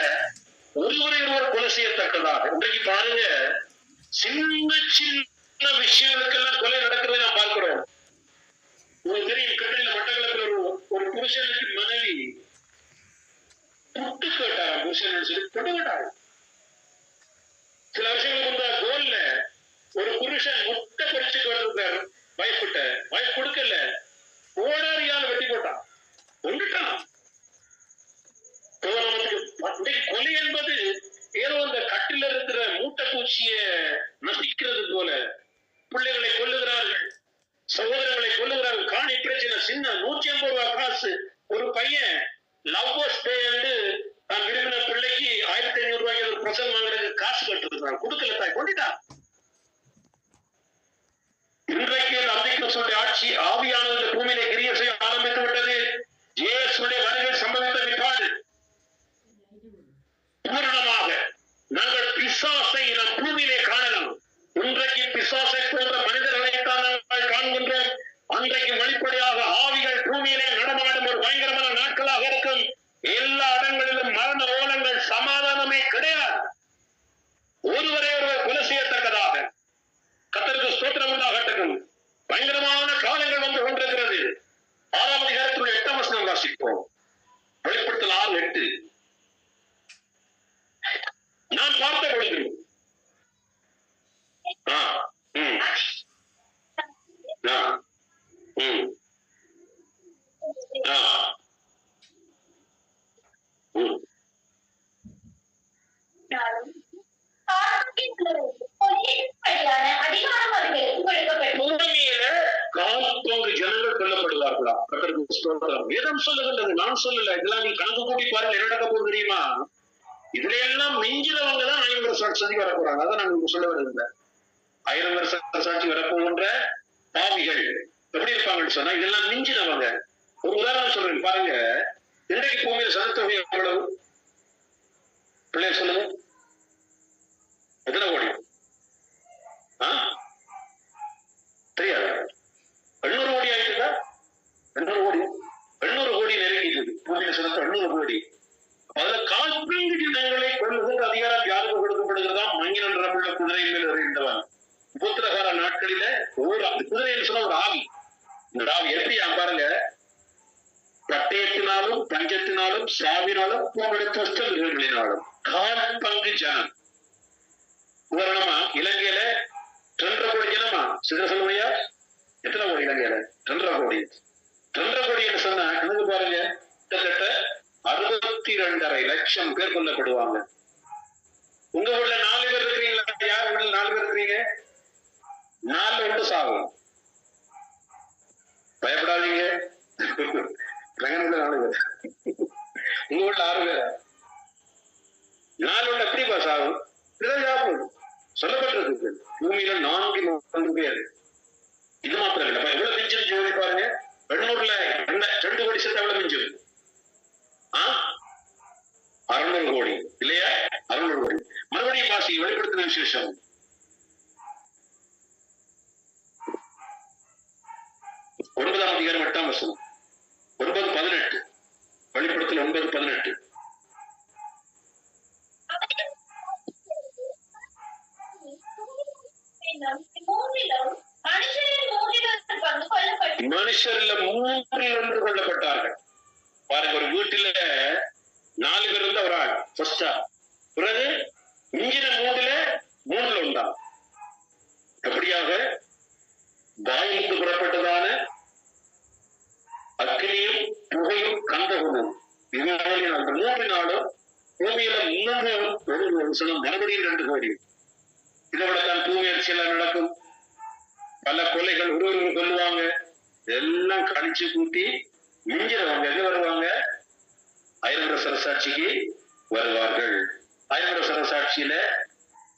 ஒருவரை ஒருவர் கொலை செய்யத்தக்கதாக. இன்றைக்கு பாருங்க, சின்ன சின்ன விஷயங்களுக்கெல்லாம் கொலை நடக்கிறதை நாம் பார்க்கிறோம். உங்களுக்கு தெரியும், கட்டளையில மட்டக்களப்பில் ஒரு புருஷனுக்கு மனைவி புட்டு கேட்டாராம். புருஷன் சொல்லி புட்டு கேட்டாரு. சில வருஷங்களுக்கு முன்னாடி கோல்ல ஒரு புருஷன் முட்டை பறிச்சு கொடுத்தாரு வைஃப்கிட்ட. வைஃப் கொடுக்கல, ஓடாரியால் வெட்டி போட்டான், கொண்டுட்டான். கொலை என்பது ஏதோ அந்த கட்டில இருக்கிற மூட்டை பூச்சிய நசிக்கிறது போல. பிள்ளைகளை கொல்லுகிறார்கள், சகோதரர்களை கொல்லுகிறார்கள். காணி பிரச்சனை சின்ன 150 ரூபாய் காசு. ஒரு பையன் லவ்வர்ஸ் டே தான் விரும்பின பிள்ளைக்கு 1500 ரூபாய்க்கு ஒரு பிரசன் வாங்குறதுக்கு காசு கட்டுறான், கொடுக்கல, தாய் கொண்டுட்டான். இன்றைக்கு அந்திகிறிஸ்துவின் ஆட்சி ஆவியானது பூமியிலே கிரியை செய்ய ஆரம்பித்து விட்டது. இயேசுவின் வருகை சம்பவித்த பிற்பாடு பூரணமாக நாங்கள் பிசாசை நம் பூமியிலே காணலாம். இன்றைக்கு பிசாசை போன்ற மனிதர்களைத்தான் நாங்கள் காண்கின்றோம். அன்றைக்கு வெளிப்படையாக ஆவிகள் பூமியிலே நடமாடும் ஒரு பயங்கரமான நாட்களாக இருக்கும். எல்லா இடங்களிலும் மரண ஓலங்கள், சமாதானமே கிடையாது. ஒருவரை ஒருவர் கொலை செய்யத்தக்கதாக. கர்த்தருக்கு ஸ்தோத்திரம் உண்டாகட்டும். பயங்கரமான காலங்கள் வந்து கொண்டிருக்கிறது. 6ஆம் அதிகாரத்தில் 8ஆம் வசனம் வாசிப்போம். வெளிப்படுத்தல் 6:8. நான் பார்த்த பொழுது ஜனங்கள் கொல்லப்படுவார்களா? வேதம் சொல்லுகின்றது, நான் சொல்லல. இதெல்லாம் நீ கணக்கு கூட்டி பாருங்க, என்ன நடக்க போகுது தெரியுமா? இதுல எல்லாம் மிஞ்சினவங்க தான் 1000 வருஷ சாட்சி வர போறாங்க. அதான் நாங்க சொல்ல வருகின்ற 1000 வருஷ சாட்சி வரப்போகின்ற பாவிகள் எப்படி இருப்பாங்கன்னு சொன்னா, இதெல்லாம் மிஞ்சினவங்க. ஒரு உதாரணம் சொல்றேன் பாருங்க. இன்றைக்கு பூமியில் சனத்தொகை எவ்வளவு பிள்ளைய சொல்லுங்க, எத்தனை கோடி? தெரியாது. 800 கோடி ஆயிட்டுதா? 800 கோடி 800 கோடி நெருங்கிடுது. பூமியில சனத்தை 800 கோடி. அதுல கால்பீடு ஜனங்களை கொள்ளுகின்ற அதிகாரம் யாருக்கு கொடுக்கப்படுகிறதா? மங்கின நிறமுள்ள குதிரை மேல் வருகின்றவன். உபத்திரகால நாட்களில ஒரு குதிரை சொன்ன ஒரு ஆவி. இந்த ஆவி எப்படி பாருங்க, பட்டயத்தினாலும் பஞ்சத்தினாலும் சாவினாலும் மிருகங்களினாலும் கால் பங்கு ஜனம். உதாரணமா இலங்கையில 2.5 கோடி ஜனமா? சிதற சொல்லுவையா? எத்தனை கோடி இலங்கையில? 2.5 கோடி. 2.5 கோடி சொன்னா கணக்கு பாருங்க, கிட்டத்தட்ட 62.5 லட்சம் பேர் கொல்லப்படுவாங்க. உங்க ஊர்ல 4 பேர் இருக்கிறீங்களா? யார் வீட்டுல 4 பேர் இருக்கிறீங்க? 4 வந்து சாகும். பயப்படாதீங்க. 4 பேர். உங்க வீட்டுல 6 பேர். 4 ஒன்று எப்படி பாஸ் ஆகும்? சொல்லப்பட்டிருக்கு பூமியில 4 பேர். இது மாத்திரம் இல்லை, எவ்வளவு மிஞ்சும் ஜோதி பாருங்க. 800ல 2 கோடி சேர்த்து எவ்வளவு மிஞ்சும்? 600 கோடி இல்லையா? 600 கோடி. மறுபடியும் வாசி, வெளிப்படுத்தின விசேஷம் 9ஆம் அதிகாரம் 8ஆம் வசனம், 9:18. வெளிப்படுத்தல் 9:18. மனுஷர்ல 3 கொல்லப்பட்டார்கள். பாருங்க, ஒரு வீட்டுல 4 பேர் வந்து ஒரு ஆள் ஃபர்ஸ்டா, பிறகு மிஞ்சின 3ல உண்டா. எப்படியாக வாயிலிருந்து புறப்பட்டதான அக்கினியும் புகையும் கந்தகமும் இவர்களின் அந்த 3 நாளும் பூமியில 3 மறுபடியும் 2 கோடி. இதை விடத்தான் பூமி அரசியல நடக்கும். பல கொலைகள் ஒருவருக்கு கொல்லுவாங்க. எல்லாம் கழிச்சு கூட்டி மிஞ்சிறவங்க எங்க வருவாங்க? ஐரவர சரசாட்சிக்கு வருவார்கள். ஐரவர சரசாட்சியில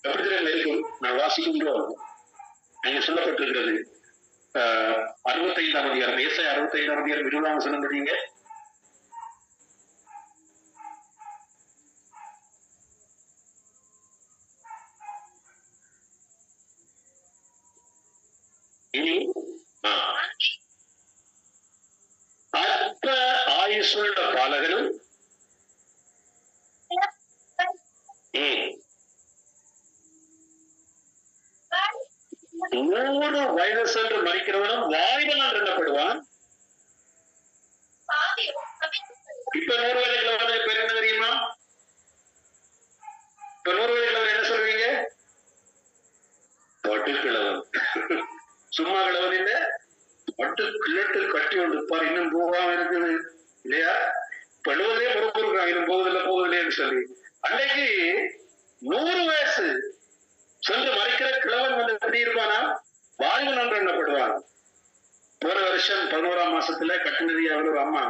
எப்படி தெரியும் இருக்கும்? நான் வாசிக்கின்றோம். அங்க சொல்லப்பட்டிருக்கிறது 65ஆம் அதிகாரம், ஏசாயா 65ஆம் அதிகாரம் 20ஆம் வசனம் படிங்க. இனி அற்ப ஆயுசுள்ள பாலகனும் 100 வயது சென்று மறிக்கிறவனும் வாலிபன் எண்ணப்படுவான். இப்ப 100 வயது கிழவனுக்கு பேர் என்ன தெரியுமா? இப்ப 100 வயது கிழவன் என்ன சொல்வீங்க? பட்டுக்கிழவன். சும்மா கிழவன் இல்ல, பட்டு கிழட்டு கட்டி கொண்டிருப்பார். இன்னும் போகாம இருக்குது இல்லையா? பழுவதே பொறுப்பு, இன்னும் போகுதில்லைன்னு சொல்லி அன்னைக்கு 100 வயசு சென்று மறைக்கிற கிழவன் வந்து எப்படி இருப்பானா? வாலிபன் என்று எண்ணப்படுவான். போன வருஷம் 11ஆம் மாசத்துல கட்டினதியாவில் ஒரு அம்மா,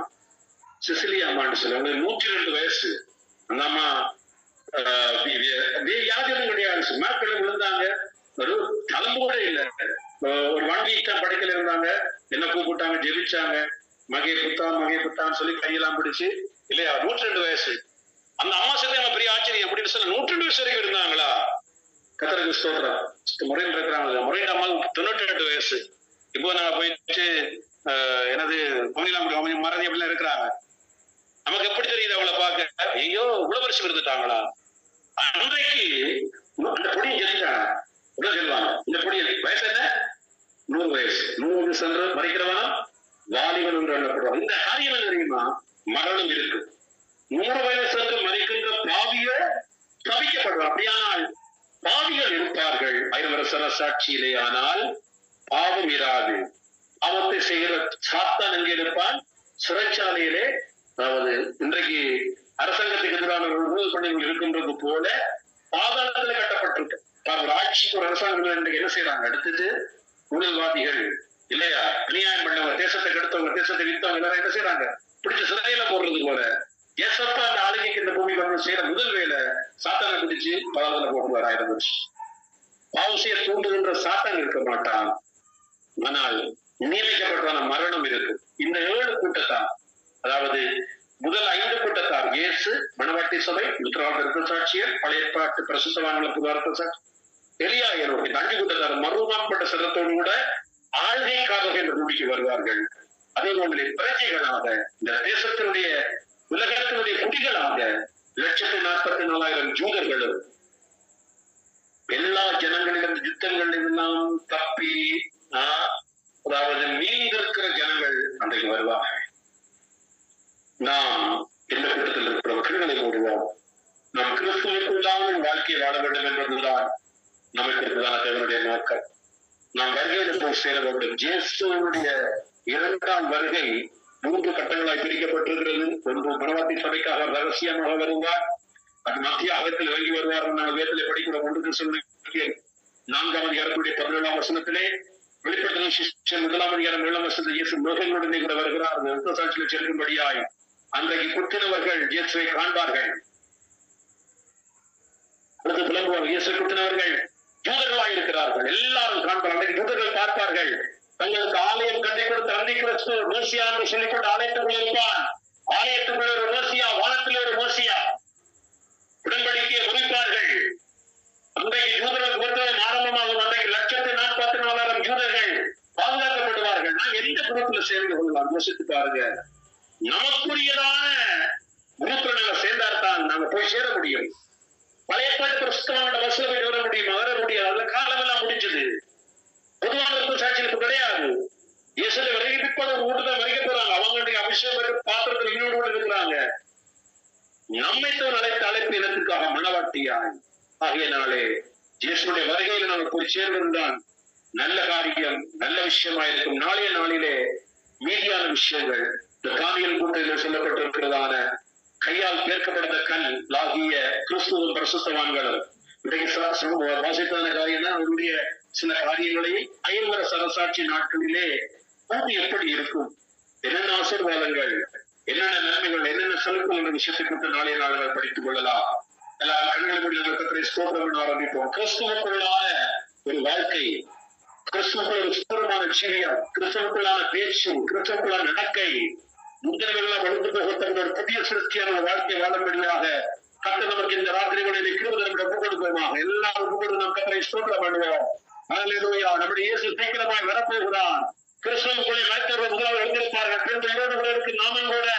சிசிலியா அம்மான்னு சொல்லி, அவங்களுக்கு 102 வயசு. அந்த அம்மா யாரும் கிடையாது, சும்மா கிழமை விழுந்தாங்க, ஒரு தளம்பு கூட இல்லை, ஒரு வண்டித்தான் படுக்கையில இருந்தாங்க. என்ன கூப்பிட்டாங்க, ஜெபிச்சாங்க, மகே புத்தான்னு சொல்லி கையெல்லாம் பிடிச்சு இல்லையா? 102 வயசு. அந்த அம்மா சேர்த்து பெரிய ஆச்சரியம். அப்படின்னு சொல்ல 102 வயசு வரைக்கும் இருந்தாங்களா? கத்தருக்கு ஸ்தோத்திரம். முறையில் இருக்கிறாங்க. முறையில் அம்மாவுக்கு 98 வயசு. இப்போ நாங்க போயிட்டு எனது மறதி அப்படிலாம் இருக்கிறாங்க. நமக்கு எப்படி தெரியுது அவளை பார்க்க? ஐயோ இவ்வளவு வருஷம் இருந்துட்டாங்களா? அன்றைக்கு அந்த பொடியை ஜெயிச்சாங்க. சொல்லுவாங்க, இந்த பொடியை வயசு என்ன? 100 வயசு. 100 சென்று மறைக்கிறவனா வாலிபன் என்று எண்ணப்படுவான். இந்த காரியம் தெரியுமா? மரணம் இருக்கு. 100 வயது சென்று மறைக்கின்ற பாவிய தவிக்கப்படுவார். அப்படியானால் பாவிகள் இருப்பார்கள் ஐவர சரசாட்சியிலே. ஆனால் பாவம் இராது. பாவத்தை செய்கிற சாத்தான் எங்கே இருப்பான்? சிறைச்சாலையிலே. அதாவது இன்றைக்கு அரசாங்கத்துக்கு எதிரான ஊழல் பணிகள் இருக்கின்றது போல பாதாளத்துல கட்டப்பட்டிருக்கு. ஆட்சிக்கு ஒரு அரசாங்கம் இன்றைக்கு என்ன செய்யறாங்க? அடுத்தது ஊழல்வாதிகள் இல்லையா, அநியாயம் பண்ணவங்க, தேசத்தை கெடுத்தவங்க, தேசத்தை வித்தவங்க எல்லாரும் என்ன செய்யறாங்க? பிடிச்ச சிறையில போடுறது போல. ஏசப்பா அந்த ஆளுகைக்கு இந்த பூமி வந்து செய்யற முதல் வேலை சாத்தானை பிடிச்சு பாதாளத்துல போடுவார். 1000 வருஷம் பாவம் செய்ய தூண்டுகின்ற சாத்தான் இருக்க மாட்டான். ஆனால் நியமிக்கப்பட்டதான மரணம் இருக்கு. இந்த 7 கூட்டத்தார், அதாவது முதல் 5 கூட்டத்தார் இயேசு, மணவாட்டி சபை, உத்தரவாத சாட்சியர், பழைய ஏற்பாட்டு பிரசுத்தவான்களை புதாரத்த சாட்சி, எலியா, ஏரோது, இந்த 5 கூட்டத்தார் மறுமாப்பட்ட சிரத்தோடு கூட ஆள்கைக்காரர்கள் என்று முடிக்க வருவார்கள். அதே போல பிரஜைகளாக, இந்த தேசத்தினுடைய உலகத்தினுடைய குடிகளாக 1,44,000 ஜூதர்களும் எல்லா ஜனங்களிலும் யுத்தங்களிலும் தப்பி அதாவது மீந்திருக்கிற ஜனங்கள் அன்றைக்கு வருவார்கள். நாம் எந்த கூட்டத்தில் இருக்கிற கண்களை மூடுவோம். நாம் கிறிஸ்துவுக்குள்ளான வாழ்க்கையை வாழ வேண்டும் என்பதுதான் நமக்கு இருக்கிறதான தேவனுடைய நோக்கம். நாம் வருகையில போய் சேர வேண்டும். இயேசுவினுடைய இரண்டாம் வருகை 3 கட்டங்களாய் பிரிக்கப்பட்டிருக்கிறது. ஒன்று மனவாட்டி சபைக்காக ரகசியமாக வருவார், அது மத்திய அகத்தில் இறங்கி வருவார். நாங்கள் வேதத்திலே படிக்கிற 1 சொன்ன 4ஆம் அதிகாரத்துடைய 17ஆம் வசனத்திலே வெளிப்படுத்தின சிஷ்யன் 1ஆம் அதிகாரம் 7ஆம் வசனத்தில் இயேசு மேகங்களுடனே கூட வருகிறார். இரத்த சாட்சியில் சேர்க்கும்படியாய் அன்றைக்கு குத்தினவர்கள் இயேசுவை காண்பார்கள், அடுத்து புலம்புவார். இயேசு குத்தினவர்கள் யூதர்களாய் இருக்கிறார்கள், எல்லாரும் காண்பார்கள். அன்றைக்கு யூதர்கள் பார்ப்பார்கள், தங்களுக்கு ஆலயம் கட்டி கொடுத்த அந்திகிறிஸ்து மேசியா என்று சொல்லிக்கொண்டு ஆலயத்துக்குள் இருப்பான். ஆலயத்துக்குள்ள ஒரு மேசியா, வானத்திலே ஒரு மேசியா. உடன்படிக்கையை முடிப்பார்கள். அன்றைக்கு யூதர்கள் பொறுத்தவரை ஆரம்பமாகும். அன்றைக்கு 1,44,000 யூதர்கள் பாதுகாக்கப்படுவார்கள். நாம் எந்த குரூப்ல சேர்ந்து கொள்ளலாம் யோசித்து பாருங்க. நமக்குரியதான குரூப்ல நாங்க சேர்ந்தால்தான் நாங்க போய் சேர முடியும். பழைய பாட்டு பிரசுத்தமான பஸ்ல போய் வர முடியுமா? வர முடியாது. அதுல காலம் எல்லாம் முடிஞ்சது. பொதுவான சாட்சிகளுக்கு கிடையாது. இயேசுல வரைக்கும் பிற்பாடு ஒரு வீட்டுதான் வரைக்க போறாங்க. அவங்க அபிஷேகம் பாத்திரத்தில் இன்னொரு இருக்கிறாங்க. நம்மை அழைத்த அழைப்பு இனத்துக்காக மனவாட்டியாய் ஆகியனாலே இயேசுடைய வருகையில நாங்கள் போய் சேர்ந்திருந்தான் நல்ல காரியம், நல்ல விஷயமா இருக்கும். நாளைய நாளிலே மீதியான விஷயங்கள் இந்த காவியல் கூட்டத்தில் சொல்லப்பட்டிருக்கிறதான கையால் பேர்க்கப்பட்ட கல் ஆகிய கிறிஸ்துவும் பிரசுத்தவான்களும் இன்றைக்கு வாசித்தான காரியம் தான். அவருடைய சில காரியங்களை ஐவர சரசாட்சி நாட்களிலே அது எப்படி இருக்கும், என்னென்ன ஆசீர்வாதங்கள், என்னென்ன நன்மைகள், என்னென்ன செலுக்கும் என்ற விஷயத்தை குறித்து நாளைய நாள்கள் படித்துக் கொள்ளலாம். எல்லா கண்களுக்கு ஸ்தோத்திரம் ஆரம்பிப்போம். கிறிஸ்துவுக்குள்ளான ஒரு வாழ்க்கை, கிறிஸ்துவுக்குள்ள ஒரு சுத்தமான ஜீவியம், கிறிஸ்துவுக்குள்ளான பேச்சு, கிறிஸ்துவுக்குள்ளான நடக்கை, முந்திரங்கள்லாம் வளர்ந்து போக தங்கள் புதிய சிருஷ்டியான வாழ்க்கை வாழும்படியாக கர்த்தர் நமக்கு இந்த ராத்திரிகளில் கிருபை ஒப்பு கொடுப்போமாக. எல்லாரும் ஒப்பு கொடுத்து நம் கர்த்தரை ஸ்தோத்திரம் பண்ணுவோம். அல்லேலூயா. நம்முடைய இயேசு சீக்கிரமாய் வரப்போகிறான். கிறிஸ்துவுக்குள்ளே மறைத்தவர்கள் முதலாவது எழுந்திருப்பார்கள். பின்பு 20 பேருக்கு நாமும் கூட